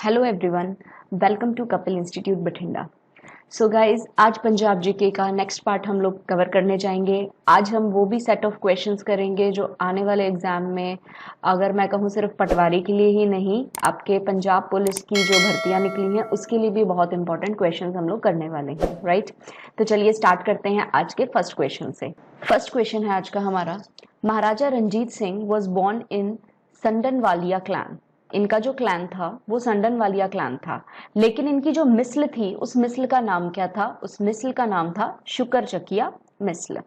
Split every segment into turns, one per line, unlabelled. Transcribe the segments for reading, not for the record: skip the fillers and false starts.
Hello everyone, welcome to Kapil institute Bathinda. So guys, आज Punjab GK का next part हम लोग कवर करने जाएंगे। आज हम वो भी सेट ऑफ क्वेश्चंस करेंगे जो आने वाले एग्जाम में, अगर मैं कहूँ सिर्फ पटवारी के लिए ही नहीं, आपके पंजाब पुलिस की जो भर्तियां निकली हैं उसके लिए भी बहुत इंपॉर्टेंट क्वेश्चंस हम लोग करने वाले हैं, राइट। तो चलिए स्टार्ट करते हैं आज के फर्स्ट क्वेश्चन से। फर्स्ट क्वेश्चन है आज का हमारा, Maharaja Ranjit Singh was born in Sandhanwalia clan. इनका जो क्लैन था वो संडनवालिया क्लैन था, लेकिन इनकी जो मिस्ल थी उस मिस्ल का नाम क्या था? उस मिस्ल का नाम था शुकरचकिया मिस्ल,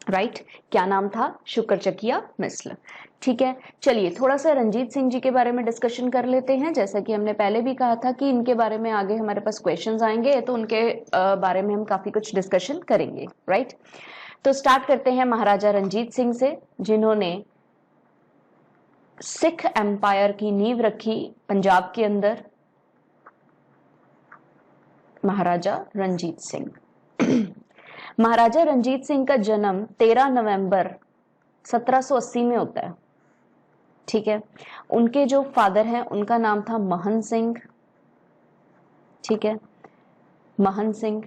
राइट। क्या नाम था? शुकरचकिया मिस्ल। ठीक है, चलिए थोड़ा सा रंजीत सिंह जी के बारे में डिस्कशन कर लेते हैं। जैसा कि हमने पहले भी कहा था कि इनके बारे में आगे हमारे पास क्वेश्चंस आएंगे, तो उनके बारे में हम काफी कुछ डिस्कशन करेंगे, राइट। तो स्टार्ट करते हैं महाराजा रंजीत सिंह से, जिन्होंने सिख एम्पायर की नींव रखी पंजाब के अंदर। महाराजा रंजीत सिंह महाराजा रंजीत सिंह का जन्म 13 नवंबर 1780 में होता है, ठीक है। उनके जो फादर हैं उनका नाम था महन सिंह, ठीक है, महन सिंह।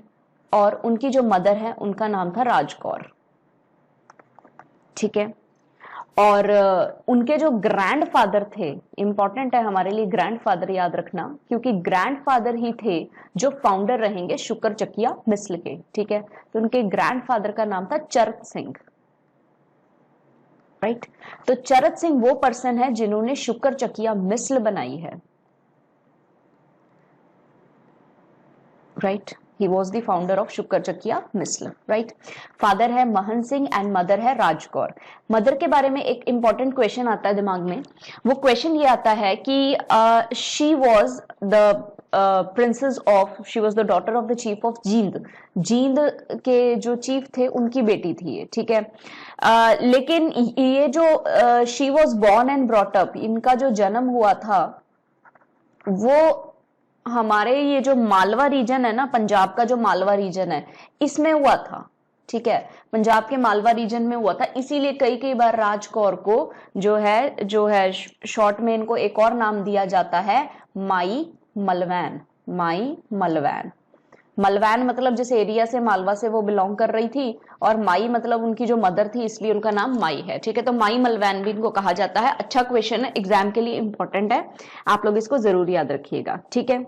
और उनकी जो मदर है उनका नाम था राजकौर, ठीक है। और उनके जो ग्रैंडफादर थे, इंपॉर्टेंट है हमारे लिए ग्रैंडफादर याद रखना, क्योंकि ग्रैंडफादर ही थे जो फाउंडर रहेंगे शुकरचकिया मिस्ल के, ठीक है। तो उनके ग्रैंडफादर का नाम था चरत सिंह, राइट। तो चरत सिंह वो पर्सन है जिन्होंने शुकरचकिया मिस्ल बनाई है, right. He was the founder of Sukerchakia misl, right. Father है महन सिंह एंड मदर है राजकौर। मदर के बारे में एक इंपॉर्टेंट क्वेश्चन आता है दिमाग में। वो क्वेश्चन ये आता है कि she was the princess of, she was the daughter of the chief of Jind. Jind के जो चीफ थे उनकी बेटी थी ये, ठीक है। लेकिन ये जो she was born and brought up, इनका जो जन्म हुआ था वो हमारे ये जो मालवा रीजन है ना, पंजाब का जो मालवा रीजन है, इसमें हुआ था, ठीक है। पंजाब के मालवा रीजन में हुआ था, इसीलिए कई बार राजकौर को जो है शॉर्ट में इनको एक और नाम दिया जाता है, माई मलवैन। माई मलवैन, मलवैन मतलब जिस एरिया से, मालवा से वो बिलोंग कर रही थी, और माई मतलब उनकी जो मदर थी, इसलिए उनका नाम माई है, ठीक है। तो माई मलवैन भी इनको कहा जाता है। अच्छा क्वेश्चन है, एग्जाम के लिए इंपॉर्टेंट है, आप लोग इसको जरूर याद रखिएगा, ठीक है।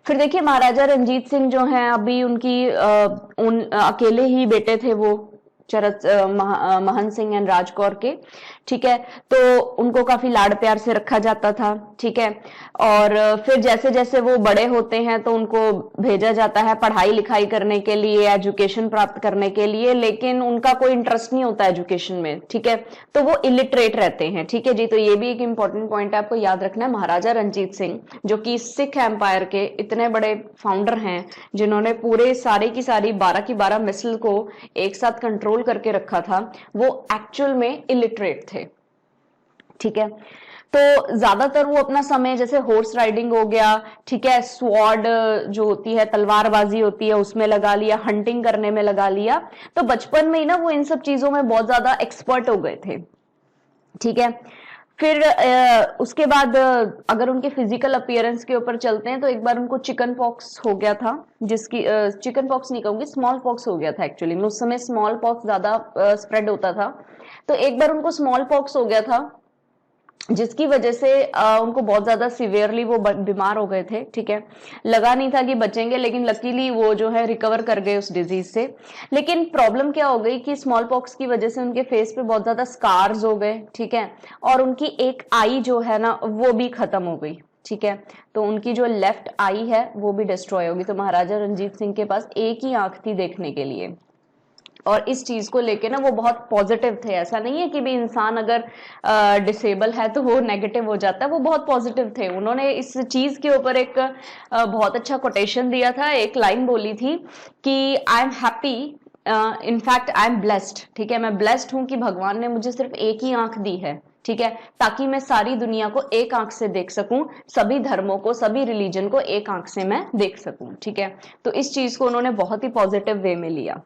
फिर देखिए महाराजा रंजीत सिंह जो हैं, अभी उनकी अकेले ही बेटे थे वो, महन सिंह एंड राजकौर के, ठीक है। तो उनको काफी लाड प्यार से रखा जाता था, ठीक है। और फिर जैसे जैसे वो बड़े होते हैं तो उनको भेजा जाता है पढ़ाई लिखाई करने के लिए, एजुकेशन प्राप्त करने के लिए, लेकिन उनका कोई इंटरेस्ट नहीं होता एजुकेशन में, ठीक है। तो वो इलिटरेट रहते हैं, ठीक है जी। तो ये भी एक इंपॉर्टेंट पॉइंट है, आपको याद रखना है। महाराजा रंजीत सिंह जो कि सिख एम्पायर के इतने बड़े फाउंडर हैं, जिन्होंने पूरे सारे की सारी 12 की 12 मिसल को एक साथ कंट्रोल करके रखा था, वो एक्चुअल में इलिटरेट थे, ठीक है। तो ज्यादातर वो अपना समय जैसे हॉर्स राइडिंग हो गया, ठीक है, स्वॉर्ड जो होती है, तलवारबाजी होती है, उसमें लगा लिया, हंटिंग करने में लगा लिया। तो बचपन में ही ना वो इन सब चीजों में बहुत ज्यादा एक्सपर्ट हो गए थे, ठीक है। फिर उसके बाद अगर उनके फिजिकल अपीयरेंस के ऊपर चलते हैं, तो एक बार उनको चिकन पॉक्स हो गया था, जिसकी चिकन पॉक्स नहीं कहूंगी, स्मॉल पॉक्स हो गया था एक्चुअली में। उस समय स्मॉल पॉक्स ज्यादा स्प्रेड होता था, तो एक बार उनको स्मॉल पॉक्स हो गया था, जिसकी वजह से उनको बहुत ज्यादा सीवियरली वो बीमार हो गए थे, ठीक है। लगा नहीं था कि बचेंगे, लेकिन लकीली वो जो है रिकवर कर गए उस डिजीज से। लेकिन प्रॉब्लम क्या हो गई कि स्मॉल पॉक्स की वजह से उनके फेस पे बहुत ज्यादा स्कार्स हो गए, ठीक है। और उनकी एक आई जो है ना वो भी खत्म हो गई, ठीक है। तो उनकी जो लेफ्ट आई है वो भी डिस्ट्रॉय होगी। तो महाराजा रंजीत सिंह के पास एक ही आंख थी देखने के लिए, और इस चीज को लेके ना वो बहुत पॉजिटिव थे। ऐसा नहीं है कि भी इंसान अगर डिसेबल है तो वो नेगेटिव हो जाता है, वो बहुत पॉजिटिव थे। उन्होंने इस चीज के ऊपर एक बहुत अच्छा कोटेशन दिया था, एक लाइन बोली थी कि I am happy, in fact I am blessed, ठीक है। मैं ब्लेस्ड हूं कि भगवान ने मुझे सिर्फ एक ही आंख दी है, ठीक है, ताकि मैं सारी दुनिया को एक आंख से देख सकूं, सभी धर्मों को, सभी रिलीजन को एक आंख से मैं देख सकूं, ठीक है। तो इस चीज को उन्होंने बहुत ही पॉजिटिव वे में लिया,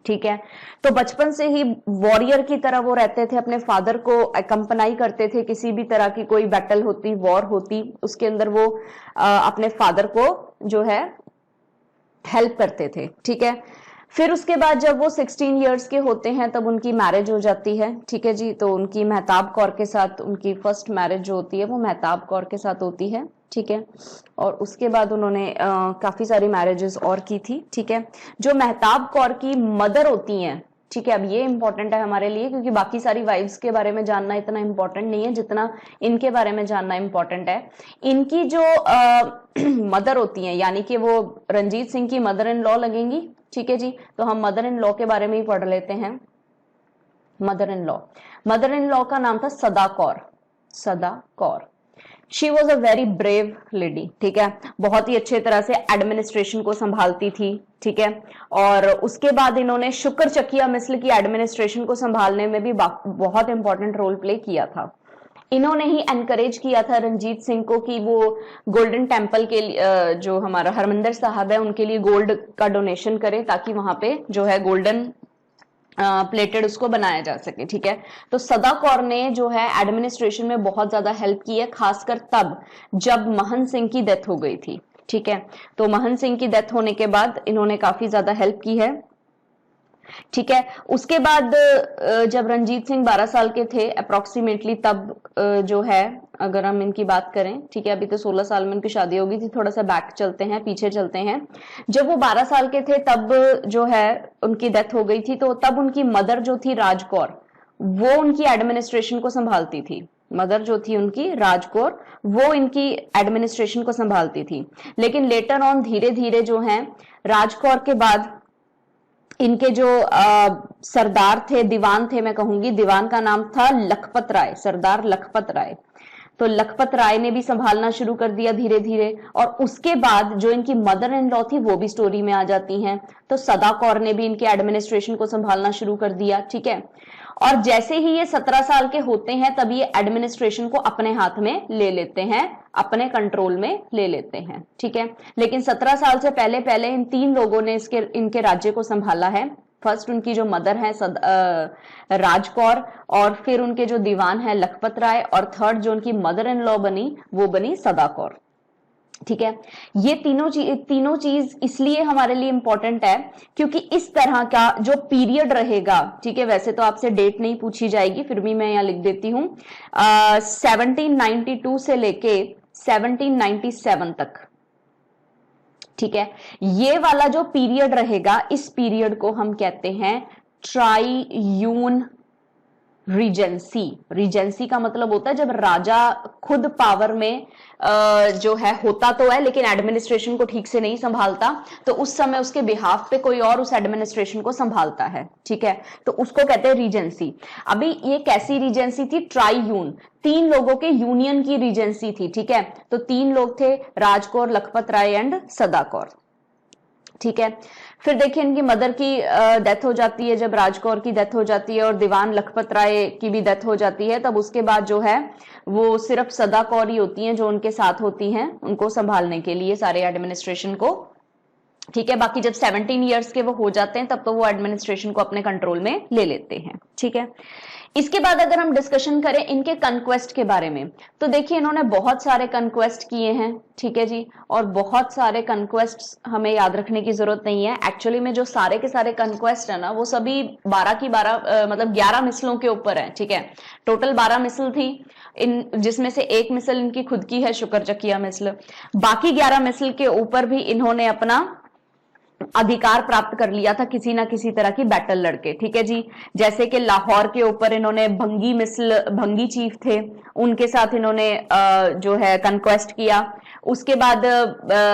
ठीक है। तो बचपन से ही वॉरियर की तरह वो रहते थे, अपने फादर को अकम्पनाई करते थे, किसी भी तरह की कोई बैटल होती, वॉर होती, उसके अंदर वो अपने फादर को जो है हेल्प करते थे, ठीक है। फिर उसके बाद जब वो 16 इयर्स के होते हैं तब उनकी मैरिज हो जाती है, ठीक है जी। तो उनकी मेहताब कौर के साथ उनकी फर्स्ट मैरिज जो होती है वो मेहताब कौर के साथ होती है, ठीक है। और उसके बाद उन्होंने काफी सारी मैरिजेस और की थी, ठीक है। जो मेहताब कौर की मदर होती हैं, ठीक है, अब ये इंपॉर्टेंट है हमारे लिए क्योंकि बाकी सारी वाइफ्स के बारे में जानना इतना इंपॉर्टेंट नहीं है जितना इनके बारे में जानना इंपॉर्टेंट है। इनकी जो मदर होती हैं, यानी कि वो रंजीत सिंह की मदर इन लॉ लगेंगी, ठीक है जी। तो हम मदर इन लॉ के बारे में ही पढ़ लेते हैं। मदर इन लॉ का नाम था सदा Kaur. She was a very brave lady, ठीक है। बहुत ही अच्छे तरह से एडमिनिस्ट्रेशन को संभालती थी, ठीक है। और उसके बाद इन्होंने शुक्र चकिया मिस्ल की एडमिनिस्ट्रेशन को संभालने में भी बहुत इंपॉर्टेंट रोल प्ले किया था। इन्होंने ही एनकरेज किया था रंजीत सिंह को कि वो गोल्डन टेम्पल के लिए, जो हमारा हरमंदिर साहब है, उनके लिए गोल्ड का डोनेशन करे ताकि वहां पे जो है गोल्डन प्लेटेड उसको बनाया जा सके, ठीक है। तो सदा कौर ने जो है एडमिनिस्ट्रेशन में बहुत ज्यादा हेल्प की है, खासकर तब जब महन सिंह की डेथ हो गई थी, ठीक है। तो महन सिंह की डेथ होने के बाद इन्होंने काफी ज्यादा हेल्प की है, ठीक है। उसके बाद जब रंजीत सिंह 12 साल के थे अप्रोक्सीमेटली, तब जो है अगर हम इनकी बात करें, ठीक है, अभी तो 16 साल में उनकी शादी होगी थी, थोड़ा सा बैक चलते हैं, पीछे चलते हैं। जब वो 12 साल के थे तब जो है उनकी डेथ हो गई थी, तो तब उनकी मदर जो थी राजकौर, वो उनकी एडमिनिस्ट्रेशन को संभालती थी। मदर जो थी उनकी राजकौर, वो इनकी एडमिनिस्ट्रेशन को संभालती थी। लेकिन लेटर ऑन धीरे धीरे जो है राजकौर के बाद इनके जो सरदार थे, दीवान थे, मैं कहूंगी दीवान का नाम था लखपत राय, सरदार लखपत राय। तो लखपत राय ने भी संभालना शुरू कर दिया धीरे धीरे। और उसके बाद जो इनकी मदर इन लॉ थी वो भी स्टोरी में आ जाती हैं। तो सदा कौर ने भी इनके एडमिनिस्ट्रेशन को संभालना शुरू कर दिया, ठीक है। और जैसे ही ये 17 साल के होते हैं तब ये एडमिनिस्ट्रेशन को अपने हाथ में ले लेते हैं, अपने कंट्रोल में ले लेते हैं, ठीक है। लेकिन 17 साल से पहले पहले इन 3 लोगों ने इनके राज्य को संभाला है। फर्स्ट उनकी जो मदर है राजकौर, और फिर उनके जो दीवान है लखपत राय, और थर्ड जो उनकी मदर इन लॉ बनी वो बनी सदा कौर, ठीक है। ये तीनों चीज इसलिए हमारे लिए इंपॉर्टेंट है क्योंकि इस तरह का जो पीरियड रहेगा, ठीक है, वैसे तो आपसे डेट नहीं पूछी जाएगी, फिर भी मैं यहां लिख देती हूं 1792 से लेके 1797 तक, ठीक है। ये वाला जो पीरियड रहेगा, इस पीरियड को हम कहते हैं ट्राइयून रीजेंसी का मतलब होता है जब राजा खुद पावर में जो है होता तो है लेकिन एडमिनिस्ट्रेशन को ठीक से नहीं संभालता, तो उस समय उसके बिहाफ पे कोई और उस एडमिनिस्ट्रेशन को संभालता है, ठीक है। तो उसको कहते हैं रीजेंसी। अभी ये कैसी रीजेंसी थी? ट्राइयून, 3 लोगों के यूनियन की रीजेंसी थी, ठीक है। तो 3 लोग थे, राजकौर, लखपत राय एंड सदा कौर, ठीक है। फिर देखिए इनकी मदर की डेथ हो जाती है, जब राजकौर की डेथ हो जाती है और दीवान लखपत राय की भी डेथ हो जाती है, तब उसके बाद जो है वो सिर्फ सदा कौर ही होती हैं जो उनके साथ होती हैं उनको संभालने के लिए सारे एडमिनिस्ट्रेशन को, ठीक है। बाकी जब 17 इयर्स के वो हो जाते हैं तब तो वो एडमिनिस्ट्रेशन को अपने कंट्रोल में ले लेते हैं, ठीक है। इसके बाद अगर हम डिस्कशन करें इनके कंक्वेस्ट के बारे में, तो देखिए इन्होंने बहुत सारे कंक्वेस्ट किए हैं, ठीक है जी। और बहुत सारे कंक्वेस्ट हमें याद रखने की जरूरत नहीं है। एक्चुअली में जो सारे के सारे कंक्वेस्ट है ना, वो सभी 12 की 12 मतलब 11 मिसलों के ऊपर है, ठीक है। टोटल 12 मिसल थी, जिसमें से एक मिसल इनकी खुद की है, शुक्र चकिया मिसल। बाकी 11 मिसल के ऊपर भी इन्होंने अपना अधिकार प्राप्त कर लिया था किसी ना किसी तरह की बैटल लड़के, ठीक है जी। जैसे कि लाहौर के ऊपर इन्होंने भंगी चीफ थे, उनके साथ इन्होंने जो है कंक्वेस्ट किया। उसके बाद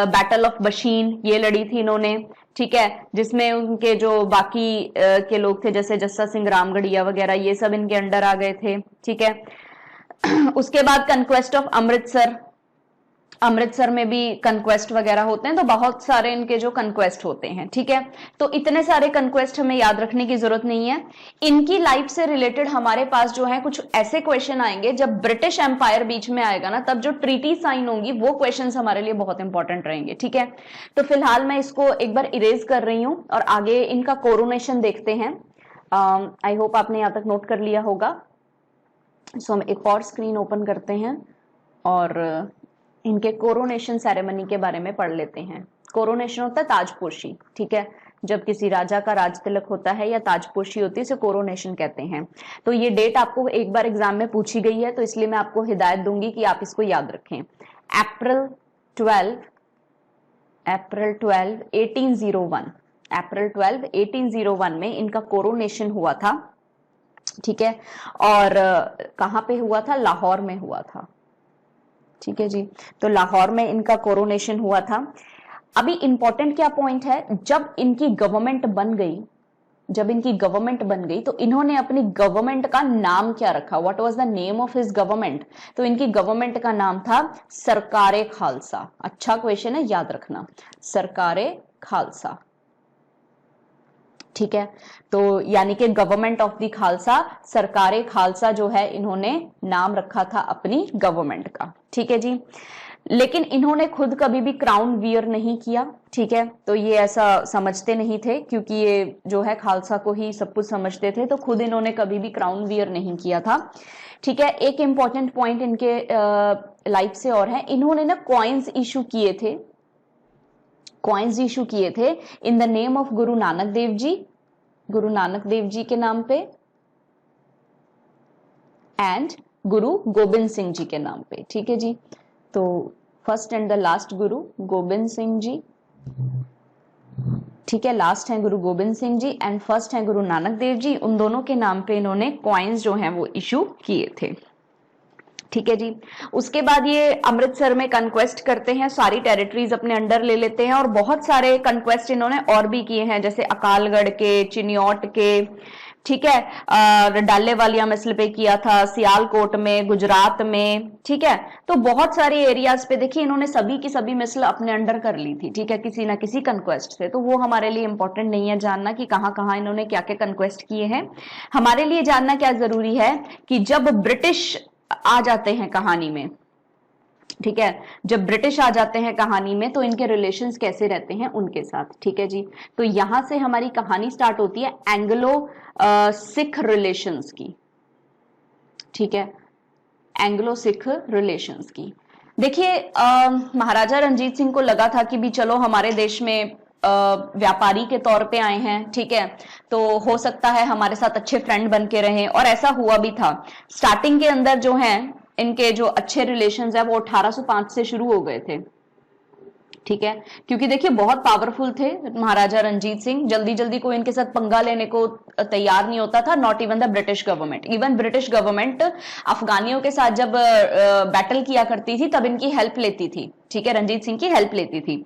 बैटल ऑफ बशीन ये लड़ी थी इन्होंने, ठीक है, जिसमें उनके जो बाकी के लोग थे जैसे जस्सा सिंह रामगढ़िया वगैरह, ये सब इनके अंडर आ गए थे, ठीक है। उसके बाद कंक्वेस्ट ऑफ अमृतसर, अमृतसर में भी कंक्वेस्ट वगैरह होते हैं, तो बहुत सारे इनके जो कंक्वेस्ट होते हैं, ठीक है। तो इतने सारे कंक्वेस्ट हमें याद रखने की जरूरत नहीं है। इनकी लाइफ से रिलेटेड हमारे पास जो है कुछ ऐसे क्वेश्चन आएंगे, जब ब्रिटिश एम्पायर बीच में आएगा ना, तब जो ट्रीटी साइन होंगी वो क्वेश्चंस हमारे लिए बहुत इंपॉर्टेंट रहेंगे, ठीक है। तो फिलहाल मैं इसको एक बार इरेज कर रही हूं और आगे इनका कोरोनेशन देखते हैं। आई होप आपने यहां तक नोट कर लिया होगा। सो हम एक और स्क्रीन ओपन करते हैं और इनके कोरोनेशन सेरेमनी के बारे में पढ़ लेते हैं। कोरोनेशन होता है ताजपोशी, ठीक है। जब किसी राजा का राज तिलक होता है या ताजपोशी होती है, इसे कोरोनेशन कहते हैं। तो ये डेट आपको एक बार एग्जाम में पूछी गई है, तो इसलिए मैं आपको हिदायत दूंगी कि आप इसको याद रखें। अप्रैल 12 1801, अप्रैल 12 1801 में इनका कोरोनेशन हुआ था, ठीक है। और कहां पे हुआ था? लाहौर में हुआ था, ठीक है जी। तो लाहौर में इनका कोरोनेशन हुआ था। अभी इंपॉर्टेंट क्या पॉइंट है, जब इनकी गवर्नमेंट बन गई, तो इन्होंने अपनी गवर्नमेंट का नाम क्या रखा? What was the name of his government? तो इनकी गवर्नमेंट का नाम था सरकारे खालसा। अच्छा क्वेश्चन है, याद रखना, सरकारे खालसा, ठीक है। तो यानी कि गवर्नमेंट ऑफ द खालसा, सरकारे खालसा जो है इन्होंने नाम रखा था अपनी गवर्नमेंट का, ठीक है जी। लेकिन इन्होंने खुद कभी भी क्राउन वियर नहीं किया, ठीक है। तो ये ऐसा समझते नहीं थे, क्योंकि ये जो है खालसा को ही सब कुछ समझते थे, तो खुद इन्होंने कभी भी क्राउन वियर नहीं किया था, ठीक है। एक इंपॉर्टेंट पॉइंट इनके लाइफ से और है, इन्होंने ना कॉइन्स इशू किए थे in the name of Guru Nanak Dev ji के नाम पे एंड गुरु गोबिंद सिंह जी के नाम पे, ठीक है जी। तो first and the last Guru Gobind Singh ji, ठीक है। लास्ट है गुरु गोबिंद सिंह जी एंड फर्स्ट है गुरु नानक देव जी। उन दोनों के नाम पे इन्होंने कॉइन्स जो हैं वो इशू किए थे, ठीक है जी। उसके बाद ये अमृतसर में कंक्वेस्ट करते हैं, सारी टेरिटरीज अपने अंडर ले लेते हैं और बहुत सारे कंक्वेस्ट इन्होंने और भी किए हैं, जैसे अकालगढ़ के, चिन्योट के, ठीक है, डालेवालिया मिसल पे किया था, सियालकोट में, गुजरात में, ठीक है। तो बहुत सारे एरियाज पे देखिए इन्होंने सभी की सभी मिसल अपने अंडर कर ली थी, ठीक है, किसी ना किसी कंक्वेस्ट से। तो वो हमारे लिए इंपॉर्टेंट नहीं है जानना कि कहां कहां इन्होंने क्या क्या कंक्वेस्ट किए हैं। हमारे लिए जानना क्या जरूरी है कि जब ब्रिटिश आ जाते हैं कहानी में, ठीक है, जब ब्रिटिश आ जाते हैं कहानी में, तो इनके रिलेशंस कैसे रहते हैं उनके साथ, ठीक है जी। तो यहां से हमारी कहानी स्टार्ट होती है एंग्लो सिख रिलेशंस की, ठीक है, एंग्लो सिख रिलेशंस की। देखिए महाराजा रंजीत सिंह को लगा था कि भी चलो हमारे देश में व्यापारी के तौर पे आए हैं, ठीक है, तो हो सकता है हमारे साथ अच्छे फ्रेंड बन के रहें, और ऐसा हुआ भी था। स्टार्टिंग के अंदर जो है इनके जो अच्छे रिलेशंस है वो 1805 से शुरू हो गए थे, ठीक है, क्योंकि देखिए बहुत पावरफुल थे महाराजा रंजीत सिंह, जल्दी जल्दी कोई इनके साथ पंगा लेने को तैयार नहीं होता था, not even the British government. Even British government अफगानियों के साथ जब बैटल किया करती थी तब इनकी हेल्प लेती थी, ठीक है, रंजीत सिंह की हेल्प लेती थी,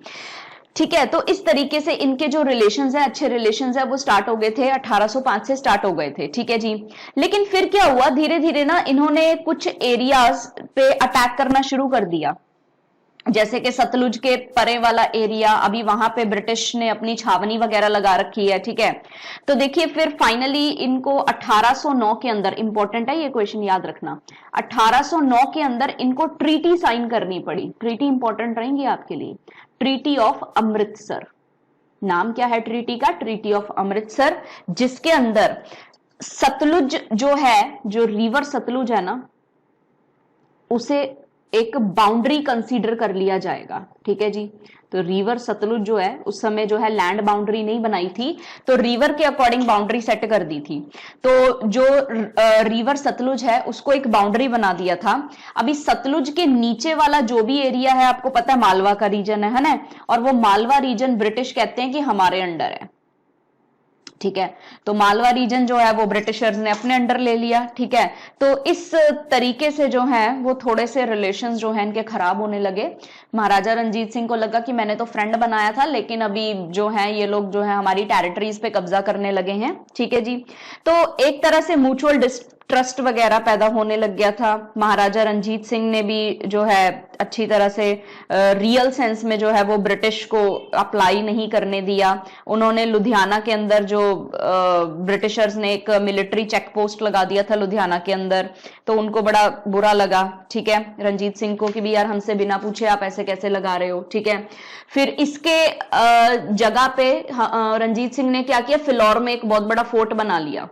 ठीक है। तो इस तरीके से इनके जो रिलेशंस हैं, अच्छे रिलेशंस हैं, वो स्टार्ट हो गए थे, 1805 से स्टार्ट हो गए थे, ठीक है जी। लेकिन फिर क्या हुआ, धीरे धीरे ना इन्होंने कुछ एरियाज पे अटैक करना शुरू कर दिया, जैसे कि सतलुज के परे वाला एरिया, अभी वहां पे ब्रिटिश ने अपनी छावनी वगैरह लगा रखी है, ठीक है। तो देखिए फिर फाइनली इनको 1809 के अंदर, इंपॉर्टेंट है ये क्वेश्चन याद रखना, 1809 के अंदर इनको ट्रीटी साइन करनी पड़ी। ट्रीटी इंपॉर्टेंट रहेंगी आपके लिए, ट्रीटी ऑफ अमृतसर। नाम क्या है ट्रीटी का? ट्रीटी ऑफ अमृतसर, जिसके अंदर सतलुज जो है, जो रिवर सतलुज है ना, उसे एक बाउंड्री कंसीडर कर लिया जाएगा, ठीक है जी। तो रिवर सतलुज जो है उस समय जो है लैंड बाउंड्री नहीं बनाई थी, तो रिवर के अकॉर्डिंग बाउंड्री सेट कर दी थी। तो जो रिवर सतलुज है उसको एक बाउंड्री बना दिया था। अभी सतलुज के नीचे वाला जो भी एरिया है, आपको पता है मालवा का रीजन है ना, और वो मालवा रीजन ब्रिटिश कहते हैं कि हमारे अंडर है, ठीक है। तो मालवा रीजन जो है वो ब्रिटिशर्स ने अपने अंडर ले लिया, ठीक है। तो इस तरीके से जो है वो थोड़े से रिलेशंस जो है इनके खराब होने लगे। महाराजा रंजीत सिंह को लगा कि मैंने तो फ्रेंड बनाया था, लेकिन अभी जो है ये लोग जो है हमारी टेरिटरीज पे कब्जा करने लगे हैं, ठीक है जी। तो एक तरह से म्यूचुअल ट्रस्ट वगैरह पैदा होने लग गया था। महाराजा रंजीत सिंह ने भी जो है अच्छी तरह से रियल सेंस में जो है वो ब्रिटिश को अप्लाई नहीं करने दिया। उन्होंने लुधियाना के अंदर जो ब्रिटिशर्स ने एक मिलिट्री चेक पोस्ट लगा दिया था लुधियाना के अंदर, तो उनको बड़ा बुरा लगा, ठीक है, रंजीत सिंह को कि भी यार हमसे बिना पूछे आप ऐसे कैसे लगा रहे हो, ठीक है। फिर इसके जगह पे रंजीत सिंह ने क्या किया, फिलौर में एक बहुत बड़ा फोर्ट बना लिया,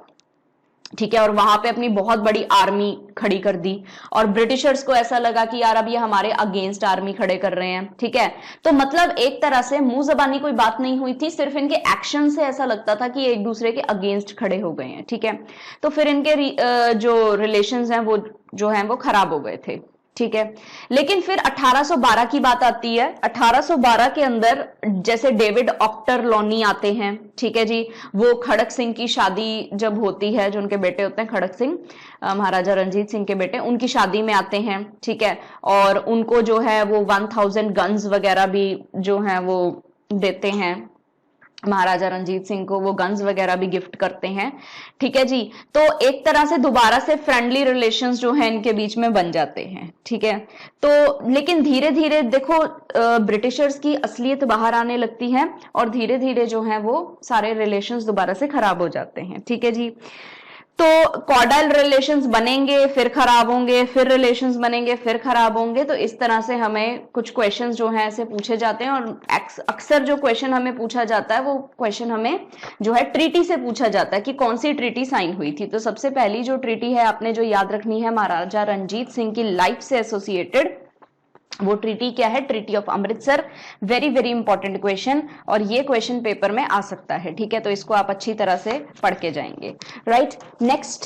ठीक है, और वहां पे अपनी बहुत बड़ी आर्मी खड़ी कर दी। और ब्रिटिशर्स को ऐसा लगा कि यार अब ये हमारे अगेंस्ट आर्मी खड़े कर रहे हैं, ठीक है। तो मतलब एक तरह से मुंह जबानी कोई बात नहीं हुई थी, सिर्फ इनके एक्शन से ऐसा लगता था कि एक दूसरे के अगेंस्ट खड़े हो गए हैं, ठीक है। तो फिर इनके जो रिलेशंस हैं वो जो हैं वो खराब हो गए थे, ठीक है। लेकिन फिर 1812 की बात आती है। 1812 के अंदर जैसे डेविड ऑक्टरलॉनी आते हैं, ठीक है जी, वो खड़क सिंह की शादी जब होती है, जो उनके बेटे होते हैं खड़क सिंह, महाराजा रंजीत सिंह के बेटे, उनकी शादी में आते हैं, ठीक है, और उनको जो है वो 1000 गन्स वगैरह भी जो है वो देते हैं महाराजा रंजीत सिंह को, वो गन्स वगैरह भी गिफ्ट करते हैं, ठीक है जी। तो एक तरह से दोबारा से फ्रेंडली रिलेशंस जो है इनके बीच में बन जाते हैं, ठीक है। तो लेकिन धीरे धीरे देखो ब्रिटिशर्स की असलियत बाहर आने लगती है और धीरे धीरे जो है वो सारे रिलेशंस दोबारा से खराब हो जाते हैं, ठीक है जी। तो कॉर्डाइल रिलेशंस बनेंगे फिर खराब होंगे, फिर रिलेशंस बनेंगे फिर खराब होंगे। तो इस तरह से हमें कुछ क्वेश्चंस जो है ऐसे पूछे जाते हैं, और अक्सर जो क्वेश्चन हमें पूछा जाता है वो क्वेश्चन हमें जो है ट्रीटी से पूछा जाता है कि कौन सी ट्रीटी साइन हुई थी। तो सबसे पहली जो ट्रीटी है आपने जो याद रखनी है महाराजा रंजीत सिंह की लाइफ से एसोसिएटेड, वो ट्रीटी क्या है, treaty of Amritsar. Very very important question, और ये क्वेश्चन पेपर में आ सकता है, ठीक है। तो इसको आप अच्छी तरह से पढ़ के जाएंगे, राइट। नेक्स्ट,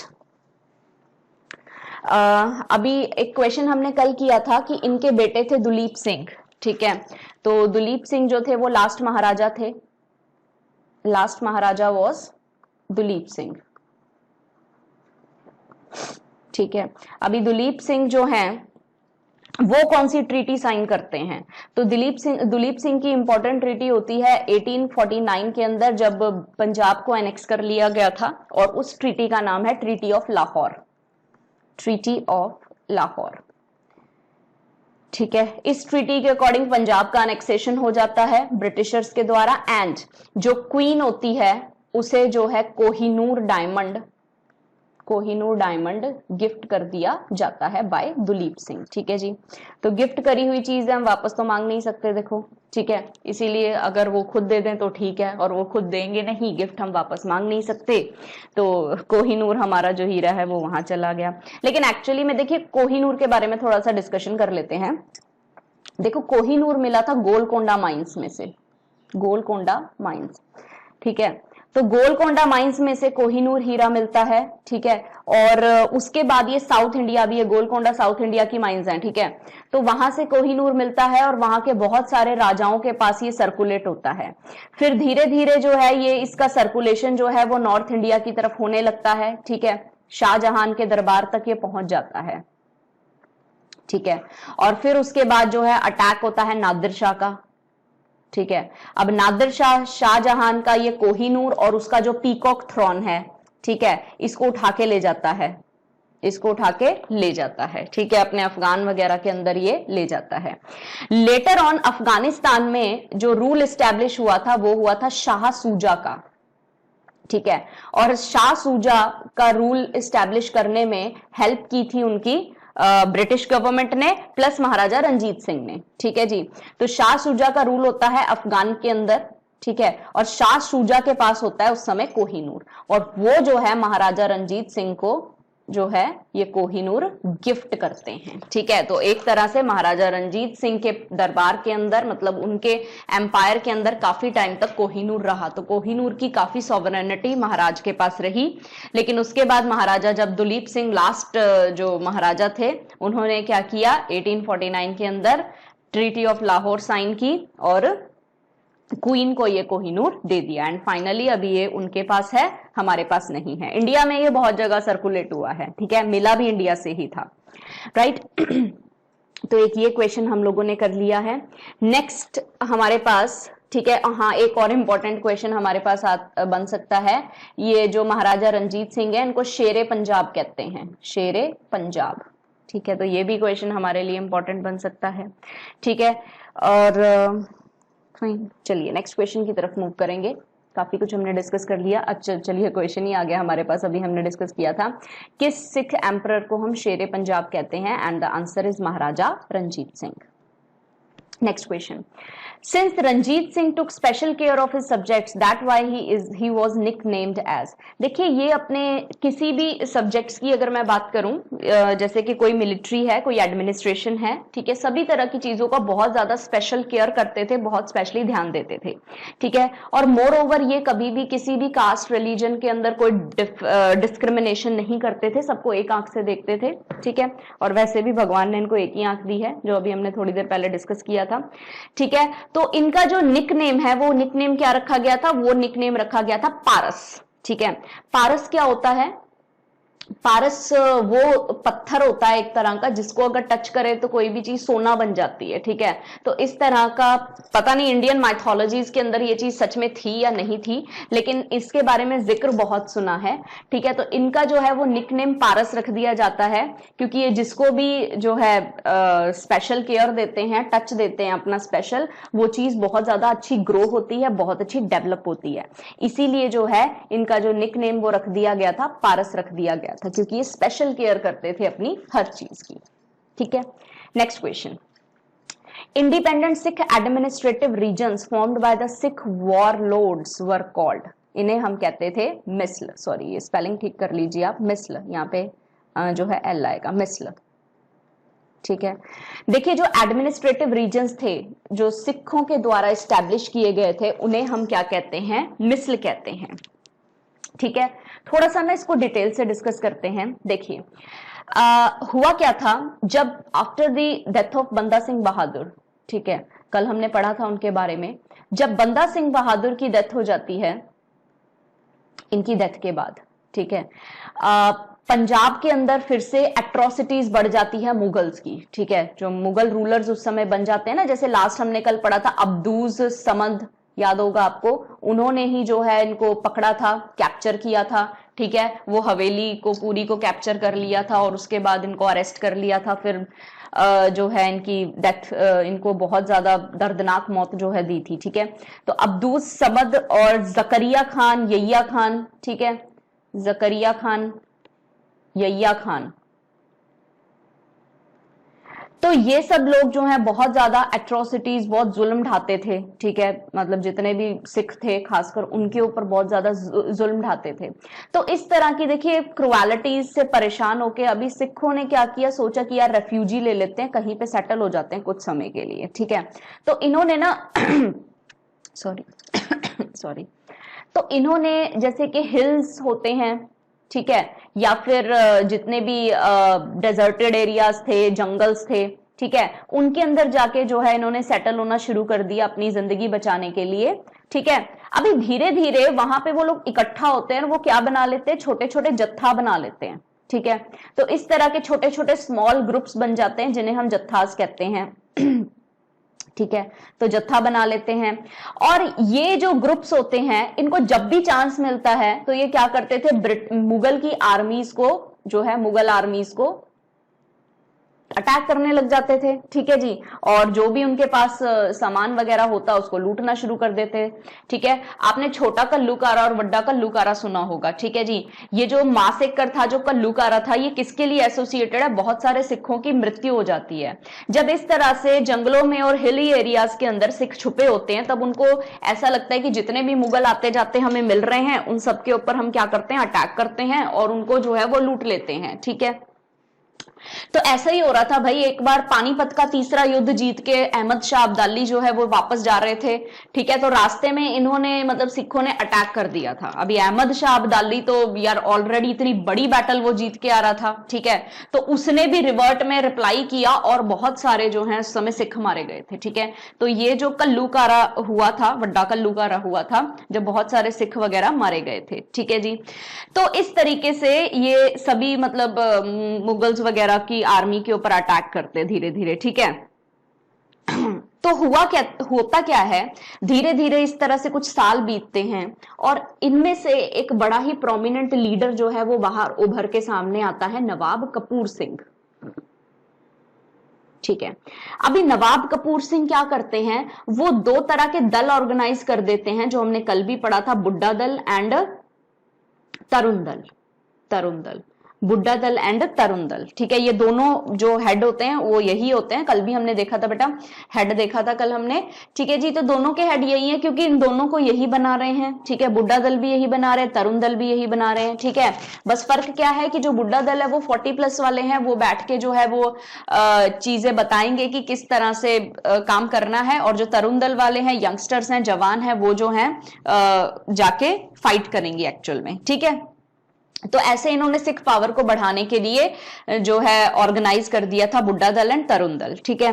अभी एक क्वेश्चन हमने कल किया था कि इनके बेटे थे दुलीप सिंह, ठीक है। तो दुलीप सिंह जो थे वो लास्ट महाराजा थे, last Maharaja was Duleep Singh, ठीक है। अभी दुलीप सिंह जो हैं वो कौन सी ट्रीटी साइन करते हैं, तो दुलीप सिंह की इंपॉर्टेंट ट्रीटी होती है 1849 के अंदर, जब पंजाब को एनेक्स कर लिया गया था, और उस ट्रीटी का नाम है treaty of Lahore, treaty of Lahore, ठीक है। इस ट्रीटी के अकॉर्डिंग पंजाब का एनेक्सेशन हो जाता है ब्रिटिशर्स के द्वारा, एंड जो क्वीन होती है उसे जो है कोहिनूर डायमंड गिफ्ट कर दिया जाता है बाय दुलीप सिंह, ठीक है जी। तो गिफ्ट करी हुई चीज है, हम वापस तो मांग नहीं सकते, देखो, ठीक है। इसीलिए अगर वो खुद दे दें तो ठीक है, और वो खुद देंगे नहीं, गिफ्ट हम वापस मांग नहीं सकते, तो कोहिनूर हमारा जो हीरा है वो वहां चला गया। लेकिन एक्चुअली में देखिए कोहिनूर के बारे में थोड़ा सा डिस्कशन कर लेते हैं। देखो कोहिनूर मिला था गोलकोंडा माइंस में से, गोलकोंडा माइंस, ठीक है। तो गोलकोंडा माइंस में से कोहिनूर हीरा मिलता है, ठीक है। और उसके बाद ये साउथ इंडिया भी है, गोलकोंडा साउथ इंडिया की माइंस हैं, ठीक है। तो वहां से कोहिनूर मिलता है, और वहां के बहुत सारे राजाओं के पास ये सर्कुलेट होता है। फिर धीरे धीरे जो है ये इसका सर्कुलेशन जो है वो नॉर्थ इंडिया की तरफ होने लगता है, ठीक है। शाहजहां के दरबार तक ये पहुंच जाता है, ठीक है। और फिर उसके बाद जो है अटैक होता है नादिर शाह का, ठीक है। अब नादिर शाहजहां का ये कोहिनूर और उसका जो पीकॉक थ्रोन है, ठीक है, इसको उठा के ले जाता है, ठीक है, अपने अफगान वगैरह के अंदर ये ले जाता है। लेटर ऑन अफगानिस्तान में जो रूल एस्टैब्लिश हुआ था वो हुआ था शाह सूजा का, ठीक है। और शाह सूजा का रूल एस्टैब्लिश करने में हेल्प की थी उनकी ब्रिटिश गवर्नमेंट ने प्लस महाराजा रंजीत सिंह ने, ठीक है जी। तो शाह शुजा का रूल होता है अफगान के अंदर, ठीक है, और शाह शुजा के पास होता है उस समय कोहिनूर, और वो जो है महाराजा रंजीत सिंह को जो है ये कोहिनूर गिफ्ट करते हैं, ठीक है। तो एक तरह से महाराजा रंजीत सिंह के दरबार के अंदर, मतलब उनके एम्पायर के अंदर काफी टाइम तक कोहिनूर रहा, तो कोहिनूर की काफी सॉवरेनिटी महाराज के पास रही। लेकिन उसके बाद महाराजा जब दुलीप सिंह लास्ट जो महाराजा थे, उन्होंने क्या किया, 1849 के अंदर ट्रीटी ऑफ लाहौर साइन की और क्वीन को ये कोहिनूर दे दिया, एंड फाइनली अभी ये उनके पास है, हमारे पास नहीं है। इंडिया में ये बहुत जगह सर्कुलेट हुआ है, ठीक है, मिला भी इंडिया से ही था, राइट। तो एक ये क्वेश्चन हम लोगों ने कर लिया है। नेक्स्ट हमारे पास ठीक है। हाँ, एक और इम्पोर्टेंट क्वेश्चन हमारे पास बन सकता है, ये जो महाराजा रंजीत सिंह है इनको शेरे पंजाब कहते हैं, शेरे पंजाब। ठीक है, तो ये भी क्वेश्चन हमारे लिए इम्पोर्टेंट बन सकता है। ठीक है, और चलिए नेक्स्ट क्वेश्चन की तरफ मूव करेंगे। काफी कुछ हमने डिस्कस कर लिया। अच्छा चलिए, क्वेश्चन ही आ गया हमारे पास, अभी हमने डिस्कस किया था किस सिख एम्परर को हम शेरे पंजाब कहते हैं, and the answer is Maharaja Ranjit Singh. Next question, since Ranjit Singh took special care of his subjects, that why he was nicknamed as। देखिए, ये अपने किसी भी सब्जेक्ट्स की अगर मैं बात करूं, जैसे कि कोई मिलिट्री है, कोई एडमिनिस्ट्रेशन है, ठीक है, सभी तरह की चीजों का बहुत ज्यादा स्पेशल केयर करते थे, बहुत स्पेशली ध्यान देते थे। ठीक है, और मोर ओवर ये कभी भी किसी भी कास्ट रिलीजन के अंदर कोई डिस्क्रिमिनेशन नहीं करते थे, सबको एक आंख से देखते थे। ठीक है, और वैसे भी भगवान ने इनको एक ही आंख दी है, जो अभी हमने थोड़ी देर पहले डिस्कस किया था। ठीक है, तो इनका जो निकनेम है, वो निकनेम क्या रखा गया था, वो निकनेम रखा गया था पारस। ठीक है, पारस क्या होता है, पारस वो पत्थर होता है एक तरह का, जिसको अगर टच करे तो कोई भी चीज सोना बन जाती है। ठीक है, तो इस तरह का, पता नहीं इंडियन माइथोलॉजीज के अंदर ये चीज सच में थी या नहीं थी, लेकिन इसके बारे में जिक्र बहुत सुना है। ठीक है, तो इनका जो है वो निकनेम पारस रख दिया जाता है, क्योंकि ये जिसको भी जो है स्पेशल केयर देते हैं, टच देते हैं अपना स्पेशल, वो चीज बहुत ज्यादा अच्छी ग्रो होती है, बहुत अच्छी डेवलप होती है। इसीलिए जो है इनका जो निकनेम वो रख दिया गया था, पारस रख दिया गया था, क्योंकि ये स्पेशल केयर करते थे अपनी हर चीज की। ठीक है, next question, independent Sikh administrative regions formed by the Sikh warlords were called. इन्हें हम कहते थे मिस्ल, सॉरी ये स्पेलिंग ठीक कर लीजिए आप, मिस्ल, यहाँ पे जो है एल आएगा, मिस्ल। ठीक है, देखिए जो एडमिनिस्ट्रेटिव रीजन्स थे, जो सिखों के द्वारा एस्टैब्लिश किए गए थे, उन्हें हम क्या कहते हैं, मिस्ल कहते हैं। ठीक है, थोड़ा सा ना इसको डिटेल से डिस्कस करते हैं। देखिए हुआ क्या था, जब आफ्टर द डेथ ऑफ बंदा सिंह बहादुर, ठीक है, कल हमने पढ़ा था उनके बारे में, जब बंदा सिंह बहादुर की डेथ हो जाती है, इनकी डेथ के बाद, ठीक है, पंजाब के अंदर फिर से एट्रोसिटीज बढ़ जाती है मुगल्स की। ठीक है, जो मुगल रूलर्स उस समय बन जाते हैं ना, जैसे लास्ट हमने कल पढ़ा था अब्दूज समद, याद होगा आपको, उन्होंने ही जो है इनको पकड़ा था, कैप्चर किया था। ठीक है, वो हवेली को पूरी को कैप्चर कर लिया था और उसके बाद इनको अरेस्ट कर लिया था। फिर जो है इनकी डेथ, इनको बहुत ज्यादा दर्दनाक मौत जो है दी थी। ठीक है, तो अब्दूस समद और जकरिया खान, यैया खान, ठीक है, जकरिया खान, यैया खान, तो ये सब लोग जो हैं बहुत ज्यादा एट्रोसिटीज, बहुत जुल्म ढाते थे। ठीक है, मतलब जितने भी सिख थे खासकर उनके ऊपर बहुत ज्यादा जुल्म ढाते थे। तो इस तरह की देखिए क्रुएलिटीज से परेशान होके अभी सिखों ने क्या किया, सोचा कि यार रेफ्यूजी ले लेते हैं, कहीं पे सेटल हो जाते हैं कुछ समय के लिए। ठीक है, तो इन्होंने ना सॉरी तो इन्होंने जैसे कि हिल्स होते हैं, ठीक है, या फिर जितने भी डेजर्टेड एरियाज थे, जंगल्स थे, ठीक है, उनके अंदर जाके जो है इन्होंने सेटल होना शुरू कर दिया अपनी जिंदगी बचाने के लिए। ठीक है, अभी धीरे धीरे वहां पे वो लोग इकट्ठा होते हैं, वो क्या बना लेते हैं, छोटे छोटे जत्था बना लेते हैं। ठीक है, तो इस तरह के छोटे छोटे स्मॉल ग्रुप्स बन जाते हैं, जिन्हें हम जत्थास कहते हैं। ठीक है, तो जत्था बना लेते हैं, और ये जो ग्रुप्स होते हैं, इनको जब भी चांस मिलता है तो ये क्या करते थे, मुगल की आर्मीज को, जो है मुगल आर्मीज को अटैक करने लग जाते थे। ठीक है जी, और जो भी उनके पास सामान वगैरह होता उसको लूटना शुरू कर देते। ठीक है, आपने छोटा कल्लूकारा और बड्डा कल्लूकारा सुना होगा। ठीक है जी, ये जो मासेकर था, जो कल्लूकारा था, ये किसके लिए एसोसिएटेड है, बहुत सारे सिखों की मृत्यु हो जाती है। जब इस तरह से जंगलों में और हिली एरियाज के अंदर सिख छुपे होते हैं, तब उनको ऐसा लगता है कि जितने भी मुगल आते जाते हमें मिल रहे हैं, उन सबके ऊपर हम क्या करते हैं, अटैक करते हैं और उनको जो है वो लूट लेते हैं। ठीक है, तो ऐसा ही हो रहा था भाई। एक बार पानीपत का तीसरा युद्ध जीत के अहमद शाह अब्दाली जो है वो वापस जा रहे थे। ठीक है, तो रास्ते में इन्होंने, मतलब सिखों ने अटैक कर दिया था। अभी अहमद शाह अब्दाली तो यार ऑलरेडी इतनी बड़ी बैटल वो जीत के आ रहा था। ठीक है, तो उसने भी रिवर्ट में रिप्लाई किया और बहुत सारे जो है उस समय सिख मारे गए थे। ठीक है, तो ये जो कल्लूकारा हुआ था, वड्डा कल्लूकारा हुआ था, जब बहुत सारे सिख वगैरह मारे गए थे। ठीक है जी, तो इस तरीके से ये सभी मतलब मुगल्स वगैरह की आर्मी के ऊपर अटैक करते धीरे धीरे। ठीक है, तो होता क्या है, धीरे धीरे इस तरह से कुछ साल बीतते हैं और इनमें से एक बड़ा ही प्रोमिनेंट लीडर जो है वो बाहर उभर के सामने आता है, नवाब कपूर सिंह। ठीक है, अभी नवाब कपूर सिंह क्या करते हैं, वो दो तरह के दल ऑर्गेनाइज कर देते हैं, जो हमने कल भी पढ़ा था, बुड्ढा दल एंड तरुण दल। तरुण दल, बुड्ढा दल एंड तरुण दल। ठीक है, ये दोनों जो हेड होते हैं वो यही होते हैं, कल भी हमने देखा था बेटा, हेड देखा था कल हमने। ठीक है जी, तो दोनों के हेड यही है क्योंकि इन दोनों को यही बना रहे हैं। ठीक है, बुड्ढा दल भी यही बना रहे हैं, तरुण दल भी यही बना रहे हैं। ठीक है, बस फर्क क्या है कि जो बुड्ढा दल है वो 40+ वाले हैं, वो बैठ के जो है वो चीजें बताएंगे कि किस तरह से काम करना है, और जो तरुण दल वाले हैं, यंगस्टर्स हैं, जवान हैं, वो जो हैं जाके फाइट करेंगे एक्चुअल में। ठीक है, तो ऐसे इन्होंने सिख पावर को बढ़ाने के लिए जो है ऑर्गेनाइज कर दिया था बुड्ढा दल एंड तरुण दल। ठीक है,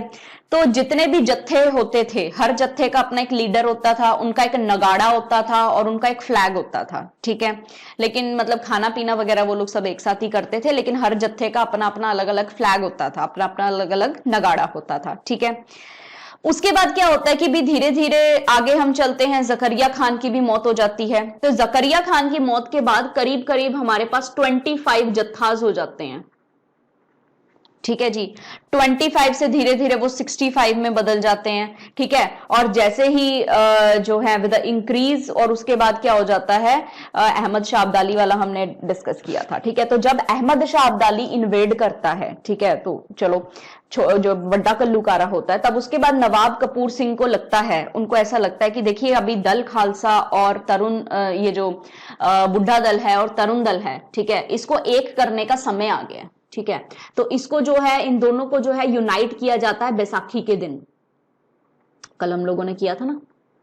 तो जितने भी जत्थे होते थे, हर जत्थे का अपना एक लीडर होता था, उनका एक नगाड़ा होता था और उनका एक फ्लैग होता था। ठीक है, लेकिन मतलब खाना पीना वगैरह वो लोग सब एक साथ ही करते थे, लेकिन हर जत्थे का अपना अपना अलग अलग फ्लैग होता था, अपना अपना अलग अलग नगाड़ा होता था। ठीक है, उसके बाद क्या होता है कि भी धीरे धीरे आगे हम चलते हैं, जकरिया खान की भी मौत हो जाती है। तो जकरिया खान की मौत के बाद करीब करीब हमारे पास 25 जत्थाज हो जाते हैं। ठीक है जी, 25 से धीरे धीरे वो 65 में बदल जाते हैं। ठीक है, और जैसे ही जो है विद इंक्रीज, और उसके बाद क्या हो जाता है, अहमद शाह अब्दाली वाला हमने डिस्कस किया था। ठीक है, तो जब अहमद शाह अब्दाली इन्वेड करता है, ठीक है, तो चलो जो बड्डा कल्लूकारा होता है, तब उसके बाद नवाब कपूर सिंह को लगता है, उनको ऐसा लगता है कि देखिए अभी दल खालसा और तरुण, ये जो बुड्ढा दल है और तरुण दल है, ठीक है, इसको एक करने का समय आ गया। ठीक है, तो इसको जो है, इन दोनों को जो है यूनाइट किया जाता है बैसाखी के दिन, कल हम लोगों ने किया था ना।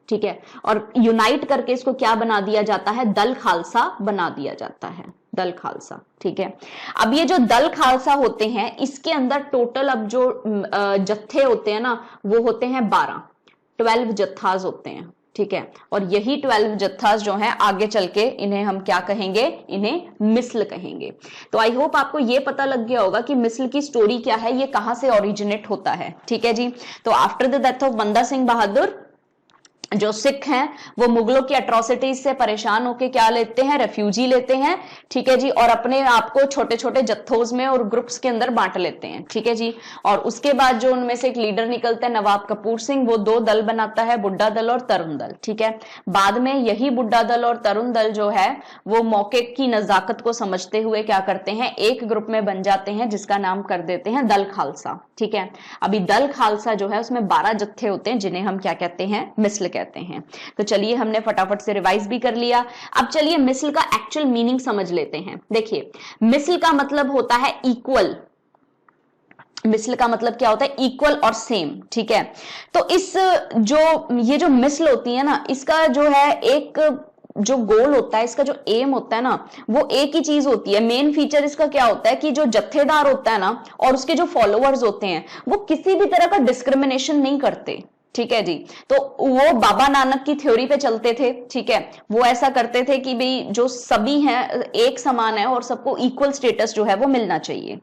ठीक है, और यूनाइट करके इसको क्या बना दिया जाता है, दल खालसा बना दिया जाता है, दल खालसा। ठीक है, अब ये जो दल खालसा होते हैं, इसके अंदर टोटल अब जो जत्थे होते हैं ना, वो होते हैं 12 जत्थाज होते हैं। ठीक है, और यही 12 जत्थाज जो हैं आगे चल के इन्हें हम क्या कहेंगे, इन्हें मिसल कहेंगे। तो आई होप आपको ये पता लग गया होगा कि मिसल की स्टोरी क्या है, ये कहां से ओरिजिनेट होता है। ठीक है जी, तो आफ्टर द डेथ ऑफ बंदा सिंह बहादुर, जो सिख हैं वो मुगलों की एट्रोसिटीज से परेशान होकर क्या लेते हैं, रेफ्यूजी लेते हैं। ठीक है जी, और अपने आप को छोटे छोटे जत्थों में और ग्रुप्स के अंदर बांट लेते हैं। ठीक है जी, और उसके बाद जो उनमें से एक लीडर निकलता है नवाब कपूर सिंह, वो 2 दल बनाता है, बुड्ढा दल और तरुण दल। ठीक है, बाद में यही बुड्ढा दल और तरुण दल जो है वो मौके की नजाकत को समझते हुए क्या करते हैं, एक ग्रुप में बन जाते हैं, जिसका नाम कर देते हैं दल खालसा। ठीक है, अभी दल खालसा जो है उसमें 12 जत्थे होते हैं, जिन्हें हम क्या कहते हैं, मिसल कहते हैं। तो चलिए हमने फटाफट से रिवाइज भी कर लिया। अब चलिए मिसल का एक्चुअल मीनिंग समझ लेते हैं। देखिए, मिसल का मतलब होता है इक्वल। मिसल का मतलब क्या होता है, इक्वल और सेम। ठीक है, तो इस ये जो मिसल होती है ना, इसका जो है एक जो गोल होता है, इसका जो एम होता है ना, वो एक ही चीज होती है। मेन फीचर इसका क्या होता है कि जो जत्थेदार होता है ना और उसके जो फॉलोअर्स होते हैं, वो किसी भी तरह का डिस्क्रिमिनेशन नहीं करते। ठीक है जी, तो वो बाबा नानक की थ्योरी पे चलते थे। ठीक है, वो ऐसा करते थे कि भाई जो सभी हैं एक समान है और सबको इक्वल स्टेटस जो है वो मिलना चाहिए।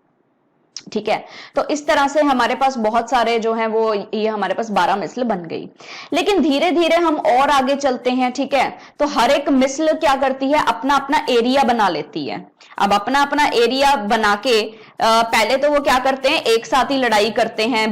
ठीक है, तो इस तरह से हमारे पास बहुत सारे जो हैं वो, ये हमारे पास 12 मिसल बन गई। लेकिन धीरे धीरे हम और आगे चलते हैं। ठीक है, तो हर एक मिसल क्या करती है, अपना अपना एरिया बना लेती है। अब अपना अपना एरिया बना के पहले तो वो क्या करते हैं, एक साथ ही लड़ाई करते हैं